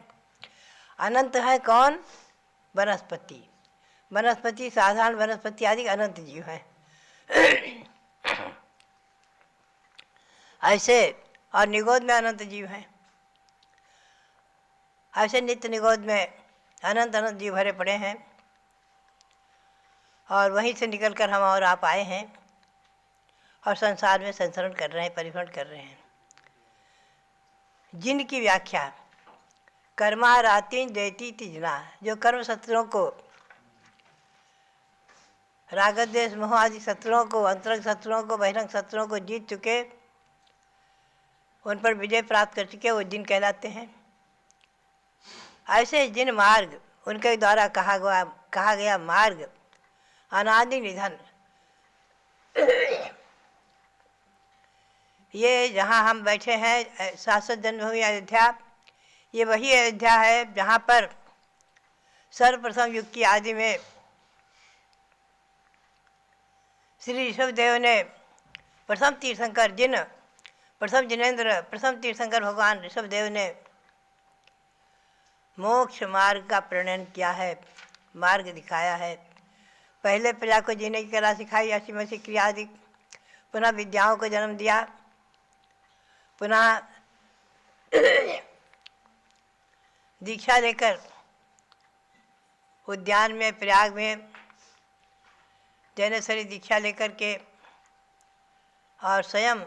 अनंत है कौन? वनस्पति। वनस्पति साधारण वनस्पति आदि अनंत जीव हैं। ऐसे और निगोद में अनंत जीव हैं। ऐसे नित्य निगोद में अनंत अनंत जीव भरे पड़े हैं और वहीं से निकलकर हम और आप आए हैं और संसार में संचरण कर रहे हैं, परिभ्रमण कर रहे हैं। जिनकी व्याख्या कर्मा रातिन जयती तिजना, जो कर्म शत्रुओं को, रागद्वेष मोह आदि शत्रुओं को, अंतरंग शत्रुओं को, बहिरंग शत्रुओं को जीत चुके, उन पर विजय प्राप्त कर चुके, वो जिन कहलाते हैं। ऐसे जिन मार्ग उनके द्वारा कहा गया मार्ग अनादि निधन, ये जहाँ हम बैठे हैं शाश्वत जन्मभूमि अयोध्या, ये वही अयोध्या है जहाँ पर सर्वप्रथम युग की आदि में श्री ऋषभदेव ने प्रथम तीर्थंकर प्रथम जिनेन्द्र प्रथम तीर्थंकर भगवान ऋषभदेव ने मोक्ष मार्ग का प्रणयन किया है, मार्ग दिखाया है। पहले प्रजा को जीने की कला सिखाई, असीमसी क्रिया आदि, पुनः विद्याओं को जन्म दिया, पुनः दीक्षा लेकर उद्यान में प्रयाग में जैनेश्वरी दीक्षा लेकर के और स्वयं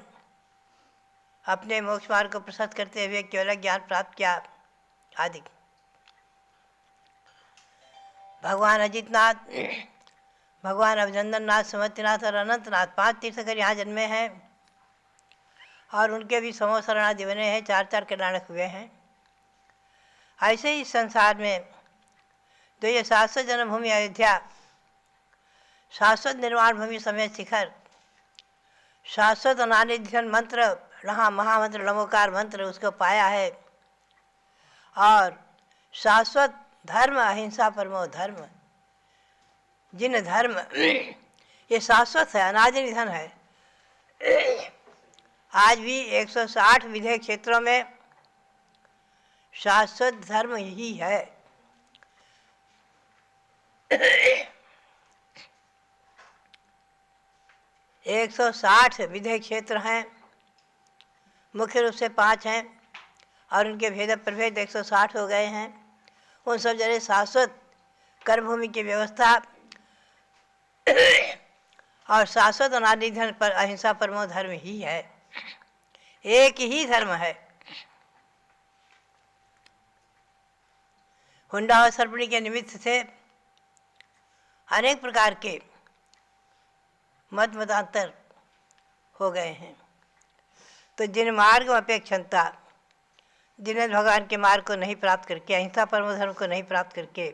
अपने मोक्ष मार्ग को प्रसाद करते हुए केवल ज्ञान प्राप्त किया आदि। भगवान अजितनाथ, भगवान अभिनंदननाथ, सुमतिनाथ और अनंतनाथ 5 तीर्थंकर यहाँ जन्मे हैं और उनके भी समूह शरणादि बने हैं, 4 कल्याणक हुए हैं। ऐसे ही संसार में तो ये शाश्वत जन्मभूमि अयोध्या, शाश्वत निर्वाण भूमि समेत शिखर, शाश्वत अनादिधन मंत्र, रहा महामंत्र नमोकार मंत्र, उसको पाया है। और शाश्वत धर्म अहिंसा परमो धर्म, जिन धर्म ये शाश्वत है, अनादि निधन है। आज भी 160 विधेय क्षेत्रों में शाश्वत धर्म ही है। 160 विधेय क्षेत्र हैं, मुख्य रूप से 5 हैं और उनके भेद प्रभेद 160 हो गए हैं। उन सब जगह शाश्वत कर्मभूमि की व्यवस्था और शाश्वत अनादिधन पर अहिंसा परमो धर्म ही है, एक ही धर्म है। हुंडा और सर्पणी के निमित्त से अनेक प्रकार के मतांतर हो गए हैं। तो जिन मार्ग अपेक्षणता, जिन्हें भगवान के मार्ग को नहीं प्राप्त करके, अहिंसा परम धर्म को नहीं प्राप्त करके,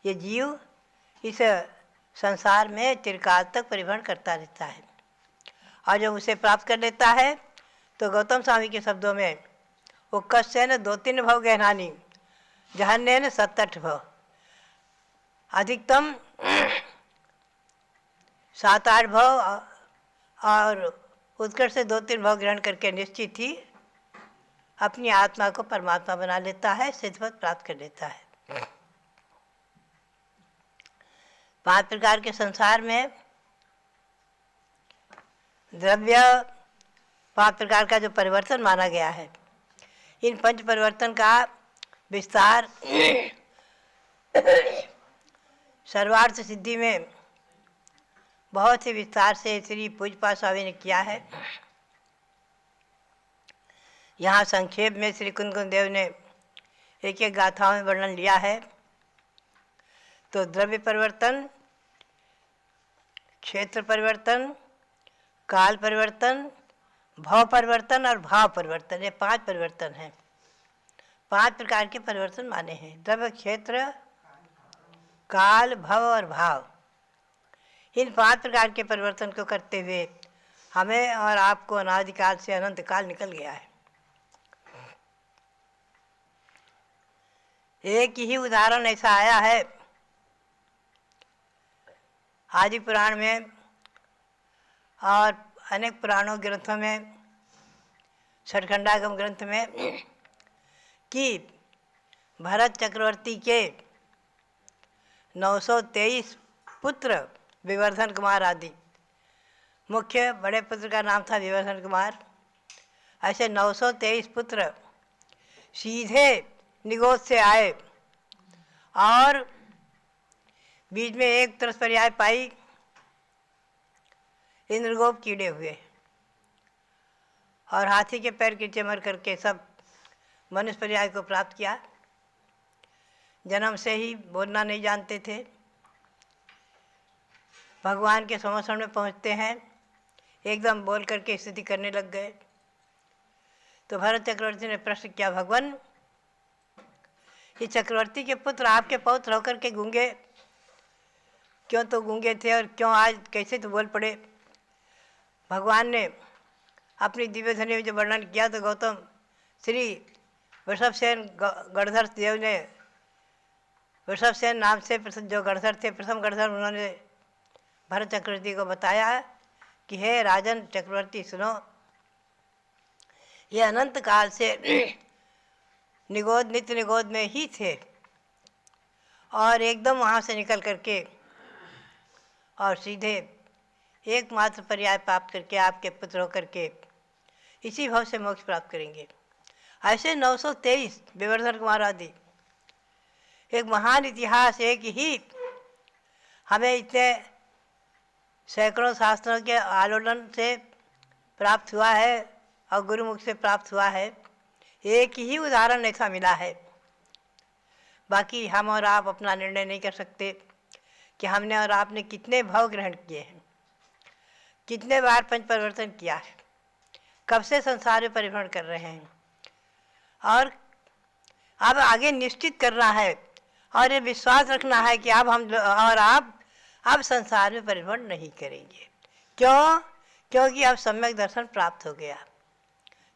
ये जीव इस संसार में चिरकाल तक परिभ्रमण करता रहता है। और जब उसे प्राप्त कर लेता है तो गौतम स्वामी के शब्दों में वो कश्यन 2-3 भव गहनानी, जहन्यन 7-8 भव, अधिकतम 7-8 भव और उत्कर्ष से 2-3 भव ग्रहण करके निश्चित ही अपनी आत्मा को परमात्मा बना लेता है, सिद्धपद प्राप्त कर लेता है। 5 प्रकार के संसार में द्रव्य 5 प्रकार का जो परिवर्तन माना गया है, इन 5 परिवर्तन का विस्तार सर्वार्थ सिद्धि में बहुत ही विस्तार से श्री पूज्यपाद स्वामी ने किया है। यहाँ संक्षेप में श्री कुंदकुंद देव ने एक गाथाओं में वर्णन लिया है। तो द्रव्य परिवर्तन, क्षेत्र परिवर्तन, काल परिवर्तन, भव परिवर्तन और भाव परिवर्तन, ये 5 परिवर्तन हैं। 5 प्रकार के परिवर्तन माने हैं, द्रव्य, क्षेत्र, काल, भव और भाव। इन 5 प्रकार के परिवर्तन को करते हुए हमें और आपको अनादिकाल से अनंत काल निकल गया है। एक ही उदाहरण ऐसा आया है आदि पुराण में और अनेक पुराणों ग्रंथों में, षटखंडागम ग्रंथ में कि भरत चक्रवर्ती के 923 पुत्र विवर्धन कुमार आदि, मुख्य बड़े पुत्र का नाम था विवर्धन कुमार, ऐसे 923 पुत्र सीधे निगोद से आए और बीच में एक तरस पर्याय पाई इंद्रगोप कीड़े हुए और हाथी के पैर की चमर करके सब मनुष्य पर्याय को प्राप्त किया। जन्म से ही बोलना नहीं जानते थे, भगवान के समर्थन में पहुँचते हैं, एकदम बोल करके स्तुति करने लग गए। तो भरत चक्रवर्ती ने प्रश्न किया, भगवान ये चक्रवर्ती के पुत्र आपके पौत्र होकर के गूंगे क्यों तो गूंगे थे और क्यों आज कैसे तो बोल पड़े। भगवान ने अपनी दिव्य ध्वनि में जो वर्णन किया तो गौतम श्री वृषभसेन गणधर देव ने, वृषभसेन नाम से जो गणधर थे, प्रथम गणधर, उन्होंने भरत चक्रवर्ती को बताया कि हे राजन चक्रवर्ती सुनो, ये अनंत काल से निगोद नित्य निगोद में ही थे और एकदम वहाँ से निकल करके और सीधे एकमात्र पर्याय प्राप्त करके आपके पुत्र होकर के इसी भाव से मोक्ष प्राप्त करेंगे। ऐसे 923 विवर्धन कुमार आदि, एक महान इतिहास, एक ही हमें इतने सैकड़ों शास्त्रों के आलोड़न से प्राप्त हुआ है और गुरुमुख से प्राप्त हुआ है। एक ही उदाहरण ऐसा मिला है, बाकी हम और आप अपना निर्णय नहीं कर सकते कि हमने और आपने कितने भाव ग्रहण किए हैं, कितने बार पंच परिवर्तन किया है, कब से संसार में परिभ्रमण कर रहे हैं और अब आगे निश्चित करना है और ये विश्वास रखना है कि अब हम और आप अब संसार में परिभ्रमण नहीं करेंगे। क्यों? क्योंकि अब सम्यक दर्शन प्राप्त हो गया,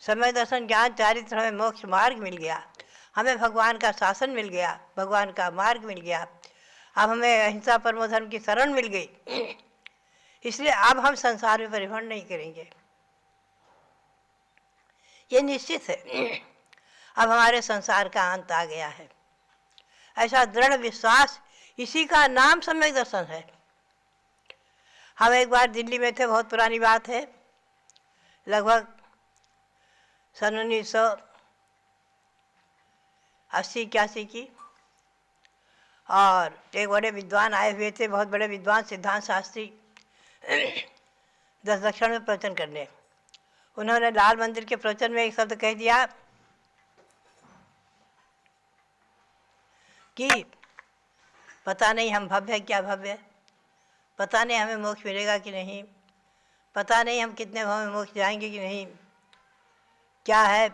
सम्यक दर्शन ज्ञान चारित्र, हमें मोक्ष मार्ग मिल गया, हमें भगवान का शासन मिल गया, भगवान का मार्ग मिल गया, अब हमें अहिंसा परमो धर्म की शरण मिल गई, इसलिए अब हम संसार में परिभ्रमण नहीं करेंगे, ये निश्चित है। अब हमारे संसार का अंत आ गया है, ऐसा दृढ़ विश्वास, इसी का नाम सम्यक दर्शन है। हम एक बार दिल्ली में थे, बहुत पुरानी बात है, लगभग सन 1980-81 की, और एक बड़े विद्वान आए हुए थे, बहुत बड़े विद्वान सिद्धांत शास्त्री, 10 दक्षिण में प्रवचन करने। उन्होंने लाल मंदिर के प्रवचन में एक शब्द कह दिया कि पता नहीं हम भव्य है क्या भव्य, पता नहीं हमें मोक्ष मिलेगा कि नहीं, पता नहीं हम कितने भाव में मोक्ष जाएंगे कि नहीं, क्या है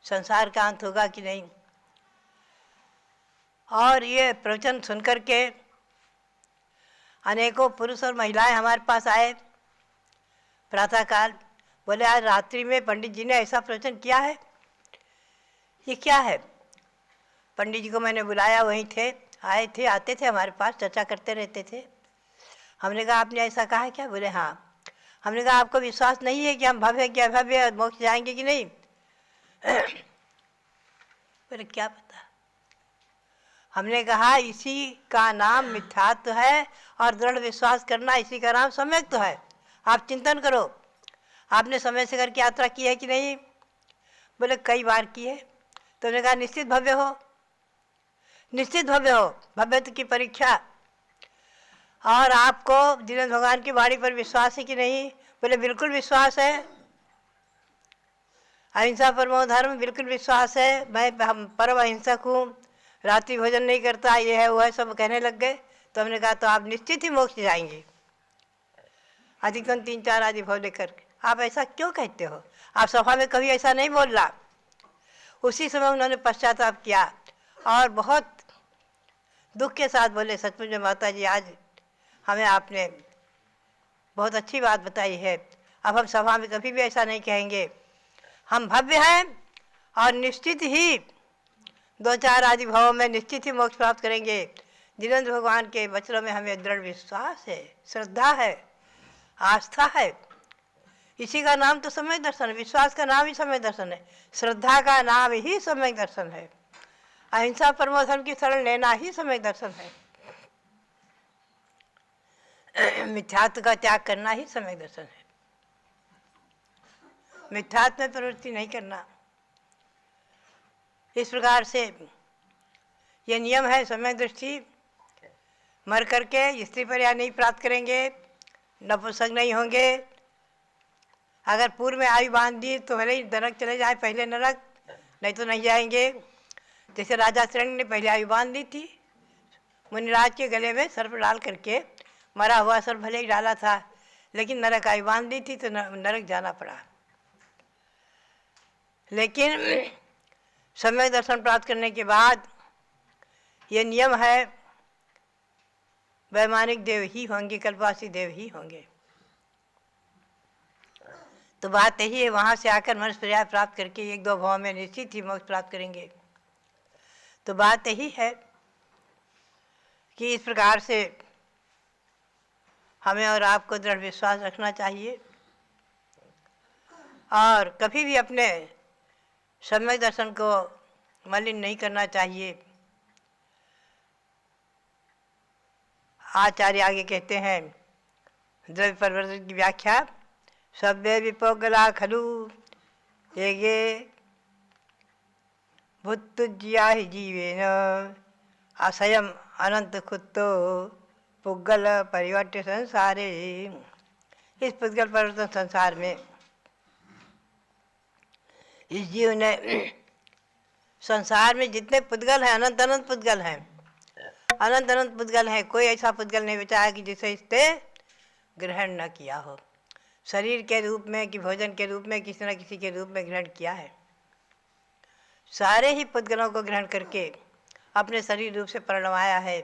संसार का अंत होगा कि नहीं। और ये प्रवचन सुनकर के अनेकों पुरुष और महिलाएं हमारे पास आए प्रातःकाल, बोले आज रात्रि में पंडित जी ने ऐसा प्रवचन किया है, ये क्या है। पंडित जी को मैंने बुलाया, वहीं थे, आए थे, आते थे हमारे पास, चर्चा करते रहते थे। हमने कहा आपने ऐसा कहा है क्या? बोले हाँ। हमने कहा आपको विश्वास नहीं है कि हम भव्य क्या भव्य मोक्ष जाएंगे कि नहीं? बोले क्या पता। हमने कहा इसी का नाम मिथ्यात्व है और दृढ़ विश्वास करना इसी का नाम सम्यक है। आप चिंतन करो, आपने समय से करके यात्रा की है कि नहीं? बोले कई बार की है। तो हमने कहा निश्चित भव्य हो, निश्चित भव्य हो, भव्यत्व की परीक्षा। और आपको दीननाथ भगवान की वाणी पर विश्वास है कि नहीं? बोले बिल्कुल विश्वास है। अहिंसा परमो धर्म, बिल्कुल विश्वास है। मैं हम परम अहिंसक हूँ, रात्रि भोजन नहीं करता, ये है वो है, सब कहने लग गए। तो हमने कहा तो आप निश्चित ही मोक्ष जाएंगे, अधिकतम 3-4 आदि भाव लेकर। आप ऐसा क्यों कहते हो? आप सभा में कभी ऐसा नहीं बोल रहा। उसी समय उन्होंने पश्चाताप किया और बहुत दुख के साथ बोले सचमुच में माता जी आज हमें आपने बहुत अच्छी बात बताई है, अब हम सभा में कभी भी ऐसा नहीं कहेंगे। हम भव्य हैं और निश्चित ही 2-4 आदि भावों में निश्चित ही मोक्ष प्राप्त करेंगे। धीरेन्द्र भगवान के वचनों में हमें दृढ़ विश्वास है, श्रद्धा है, आस्था है। इसी का नाम तो सम्यक दर्शन है। विश्वास का नाम ही सम्यक दर्शन है, श्रद्धा का नाम ही सम्यक दर्शन है, अहिंसा परमो धर्म की शरण लेना ही सम्यक दर्शन है, मिथ्यात्व का त्याग करना ही सम्यक दर्शन है, मिथ्यात्व में प्रवृत्ति नहीं करना। इस प्रकार से ये नियम है सम्यक दृष्टि। मर करके स्त्री पर्याय नहीं प्राप्त करेंगे, नपुंसक नहीं होंगे। अगर पूर्व में आयु बांध दी तो भले ही नरक चले जाए, पहले नरक, नहीं तो नहीं जाएंगे। जैसे राजा श्रेणी ने पहले आयु बांध दी थी, मुनिराज के गले में सर्प डाल करके, मरा हुआ सर्प भले ही डाला था, लेकिन नरक आयु बांध दी थी तो नरक जाना पड़ा। लेकिन सम्यक दर्शन प्राप्त करने के बाद ये नियम है, वैमानिक देव ही होंगे, कल्पवासी देव ही होंगे। तो बात यही है, वहाँ से आकर मनुष्य पर्याय प्राप्त करके एक दो भाव में निश्चित ही मोक्ष प्राप्त करेंगे। तो बात यही है कि इस प्रकार से हमें और आपको दृढ़ विश्वास रखना चाहिए और कभी भी अपने सम्यक दर्शन को मलिन नहीं करना चाहिए। आचार्य आगे कहते हैं द्रव्य परिवर्तन की व्याख्या, सभ्य विपोगला खलु एगे भूतुज्या ही जीवेन असयम अनंत खुत्तो पुग्गल परिवर्त्य संसारे। इस पुद्गल परिवर्तन संसार में इस जीव ने, संसार में जितने पुद्गल हैं, अनंत अनंत पुद्गल हैं, अनंत अनंत पुद्गल हैं, कोई ऐसा पुद्गल नहीं बचा है कि जिसे इसने ग्रहण न किया हो। शरीर के रूप में कि भोजन के रूप में, किसी न किसी के रूप में ग्रहण किया है। सारे ही पुद्गलों को ग्रहण करके अपने शरीर रूप से परिणमाया है।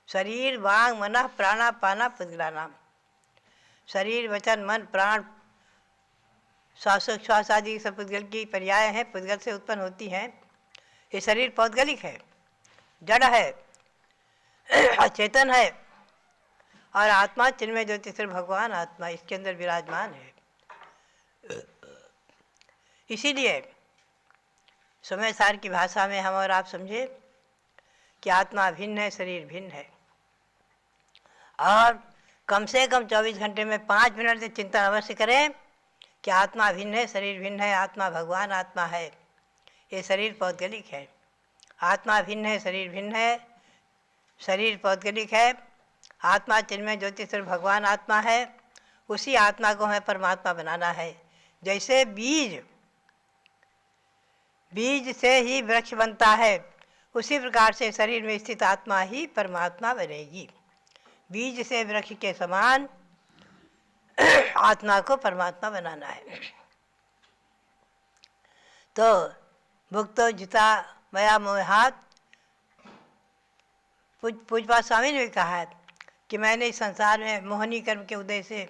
शरीर वांग मनः प्राणा पाना पुद्गला नाम। शरीर वचन मन प्राण श्वास आदि सब पुद्गल की पर्याय हैं, पुद्गल से उत्पन्न होती हैं। ये शरीर पौद्गलिक है, जड़ है, अचेतन है, और आत्मा चिन्मय ज्योतिष भगवान आत्मा इसके अंदर विराजमान है। इसीलिए समय सार की भाषा में हम और आप समझे कि आत्मा भिन्न है, शरीर भिन्न है, और कम से कम 24 घंटे में 5 मिनट से चिंतन अवश्य करें कि आत्मा भिन्न है, शरीर भिन्न है, आत्मा भगवान आत्मा है, ये शरीर पौद्गलिक है। आत्मा भिन्न है, शरीर भिन्न है, शरीर पौद्गलिक है, आत्मा चिन्मय ज्योतिष भगवान आत्मा है। उसी आत्मा को हमें परमात्मा बनाना है। जैसे बीज से ही वृक्ष बनता है, उसी प्रकार से शरीर में स्थित आत्मा ही परमात्मा बनेगी। बीज से वृक्ष के समान आत्मा को परमात्मा बनाना है। तो भुक्तो जिता मया मोहात, पूजपाद स्वामी ने भी कहा है कि मैंने इस संसार में मोहनी कर्म के उदय से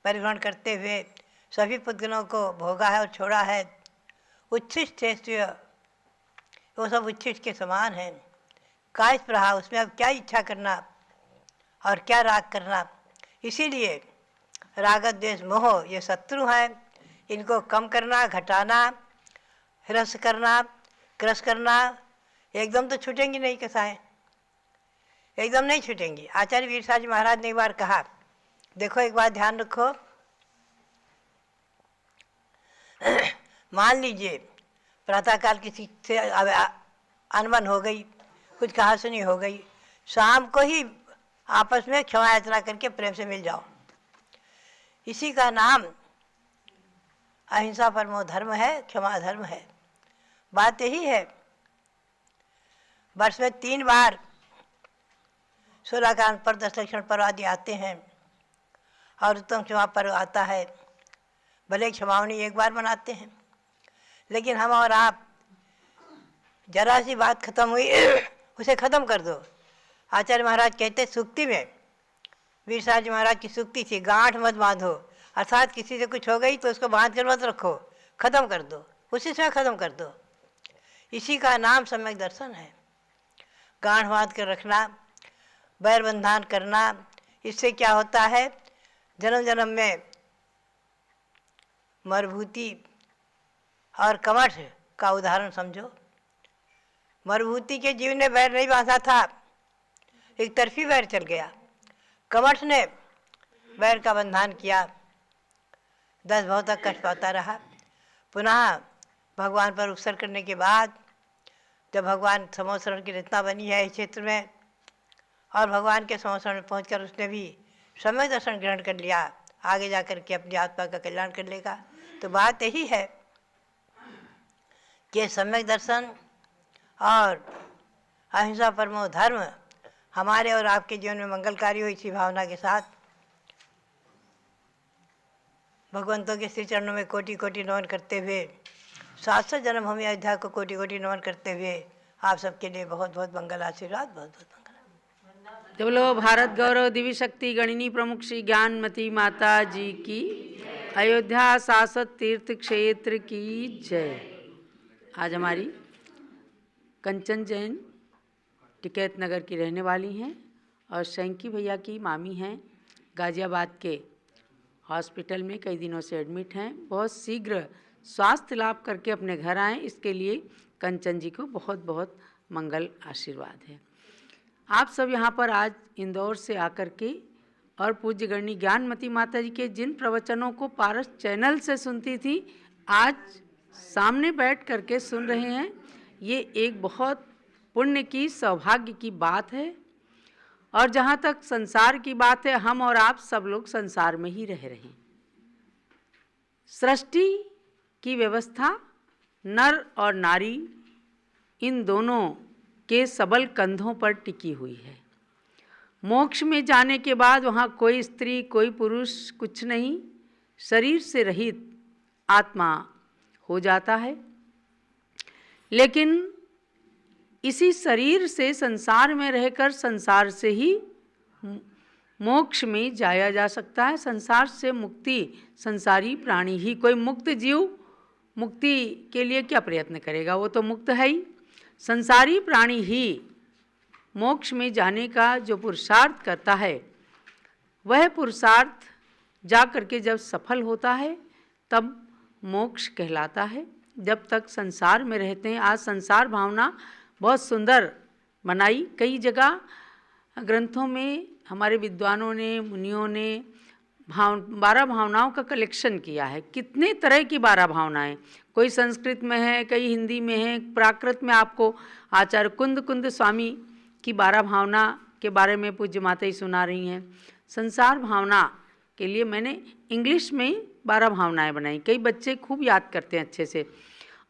परिभ्रमण करते हुए सभी पुद्गलों को भोगा है और छोड़ा है। उच्छिष्ट वो सब उच्छिष्ट के समान हैं। काश प्रहा, उसमें अब क्या इच्छा करना और क्या राग करना। इसीलिए राग द्वेष मोह ये शत्रु हैं, इनको कम करना, घटाना, ह्रस करना, क्रश करना। एकदम तो छूटेंगी नहीं कसाएं, एकदम नहीं छूटेंगी। आचार्य वीरसार जी महाराज ने एक बार कहा, देखो एक बात ध्यान रखो, मान लीजिए प्रातःकाल किसी से अनबन हो गई, कुछ कहा सुनी हो गई, शाम को ही आपस में क्षमा याचना करके प्रेम से मिल जाओ। इसी का नाम अहिंसा परमो धर्म है, क्षमा धर्म है। बात यही है, वर्ष में 3 बार 16 कांड पर 10 लक्षण पर्व आदि आते हैं और उत्तम क्षमा पर्व आता है। भले क्षमावनी एक बार मनाते हैं, लेकिन हम और आप जरा सी बात खत्म हुई उसे ख़त्म कर दो। आचार्य महाराज कहते सूक्ति में, वीरसार जी महाराज की सूक्ति थी, गांठ मत बांधो, अर्थात किसी से कुछ हो गई तो उसको बांध कर मत रखो, ख़त्म कर दो, उसी समय ख़त्म कर दो। इसी का नाम सम्यक दर्शन है। गांठ बांध कर रखना, बैर बंधन करना, इससे क्या होता है, जन्म जन्म में मरभूति और कमठ का उदाहरण समझो। मरभूति के जीव ने बैर नहीं बांधा था, एक तरफी बैर चल गया। कमठ ने बैर का बंधन किया, 10 भाव तक कष्ट पाता रहा। पुनः भगवान पर उपसर्ग करने के बाद जब भगवान समोसरण की रचना बनी है इस क्षेत्र में, और भगवान के समोसरण में पहुँच उसने भी सम्यक दर्शन ग्रहण कर लिया, आगे जाकर के अपनी आत्मा का कल्याण कर लेगा। तो बात यही है कि सम्यक दर्शन और अहिंसा परमो धर्म हमारे और आपके जीवन में मंगलकारी हो, इसी भावना के साथ भगवंतों के श्री चरणों में कोटि कोटि नमन करते हुए, 700 जन्म भूमि अयोध्या को कोटि कोटि नमन करते हुए आप सबके लिए बहुत बहुत मंगल आशीर्वाद, बहुत बहुत मंगल। जब बोलो भारत गौरव दिव्य शक्ति गणिनी प्रमुख श्री ज्ञानमती माता जी की, अयोध्या शाश्वत तीर्थ क्षेत्र की जय। आज हमारी कंचन जैन टिकैत नगर की रहने वाली हैं और शंकी भैया की मामी हैं, गाजियाबाद के हॉस्पिटल में कई दिनों से एडमिट हैं। बहुत शीघ्र स्वास्थ्य लाभ करके अपने घर आएँ, इसके लिए कंचन जी को बहुत बहुत मंगल आशीर्वाद है। आप सब यहाँ पर आज इंदौर से आकर के और पूज्य गणनी ज्ञानमती माता जी के जिन प्रवचनों को पारस चैनल से सुनती थी, आज सामने बैठ करके सुन रहे हैं। ये एक बहुत पुण्य की, सौभाग्य की बात है। और जहाँ तक संसार की बात है, हम और आप सब लोग संसार में ही रह रहे हैं। सृष्टि की व्यवस्था नर और नारी इन दोनों के सबल कंधों पर टिकी हुई है। मोक्ष में जाने के बाद वहाँ कोई स्त्री कोई पुरुष कुछ नहीं, शरीर से रहित आत्मा हो जाता है। लेकिन इसी शरीर से संसार में रहकर संसार से ही मोक्ष में जाया जा सकता है। संसार से मुक्ति संसारी प्राणी ही, कोई मुक्त जीव मुक्ति के लिए क्या प्रयत्न करेगा, वो तो मुक्त है ही। संसारी प्राणी ही मोक्ष में जाने का जो पुरुषार्थ करता है, वह पुरुषार्थ जा करके जब सफल होता है तब मोक्ष कहलाता है। जब तक संसार में रहते हैं, आज संसार भावना बहुत सुंदर बनाई, कई जगह ग्रंथों में हमारे विद्वानों ने, मुनियों ने 12 भावनाओं का कलेक्शन किया है। कितने तरह की 12 भावनाएं, कोई संस्कृत में है, कई हिंदी में है, प्राकृत में आपको आचार्य कुंद स्वामी की 12 भावना के बारे में पूज्य माता ही सुना रही हैं। संसार भावना के लिए मैंने इंग्लिश में 12 भावनाएं बनाई, कई बच्चे खूब याद करते हैं अच्छे से।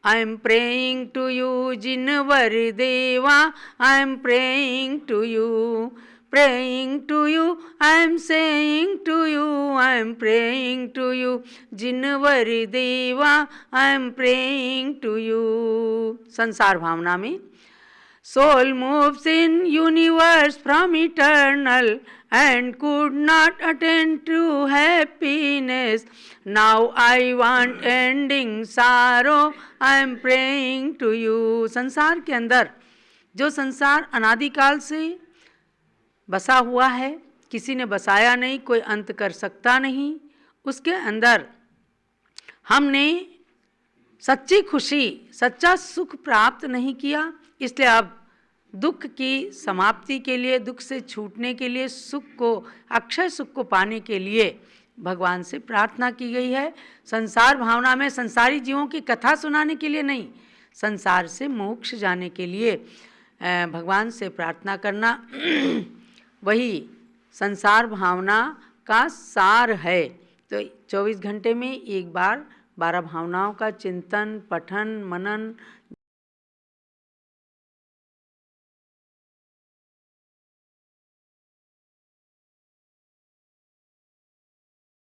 I am praying to you जिनवर देवा, I am praying to you, praying to you, I am saying to you, I am praying to you, जिनवर देवा, I am praying to you। संसार भावना में soul moves in universe from eternal and could not attain to happiness, now I want ending sorrow, I am praying to you। संसार के अंदर जो संसार अनादिकाल से बसा हुआ है, किसी ने बसाया नहीं, कोई अंत कर सकता नहीं, उसके अंदर हमने सच्ची खुशी, सच्चा सुख प्राप्त नहीं किया। इसलिए अब दुख की समाप्ति के लिए, दुख से छूटने के लिए, सुख को, अक्षय सुख को पाने के लिए भगवान से प्रार्थना की गई है। संसार भावना में संसारी जीवों की कथा सुनाने के लिए नहीं, संसार से मोक्ष जाने के लिए भगवान से प्रार्थना करना वही संसार भावना का सार है। तो 24 घंटे में एक बार 12 भावनाओं का चिंतन, पठन, मनन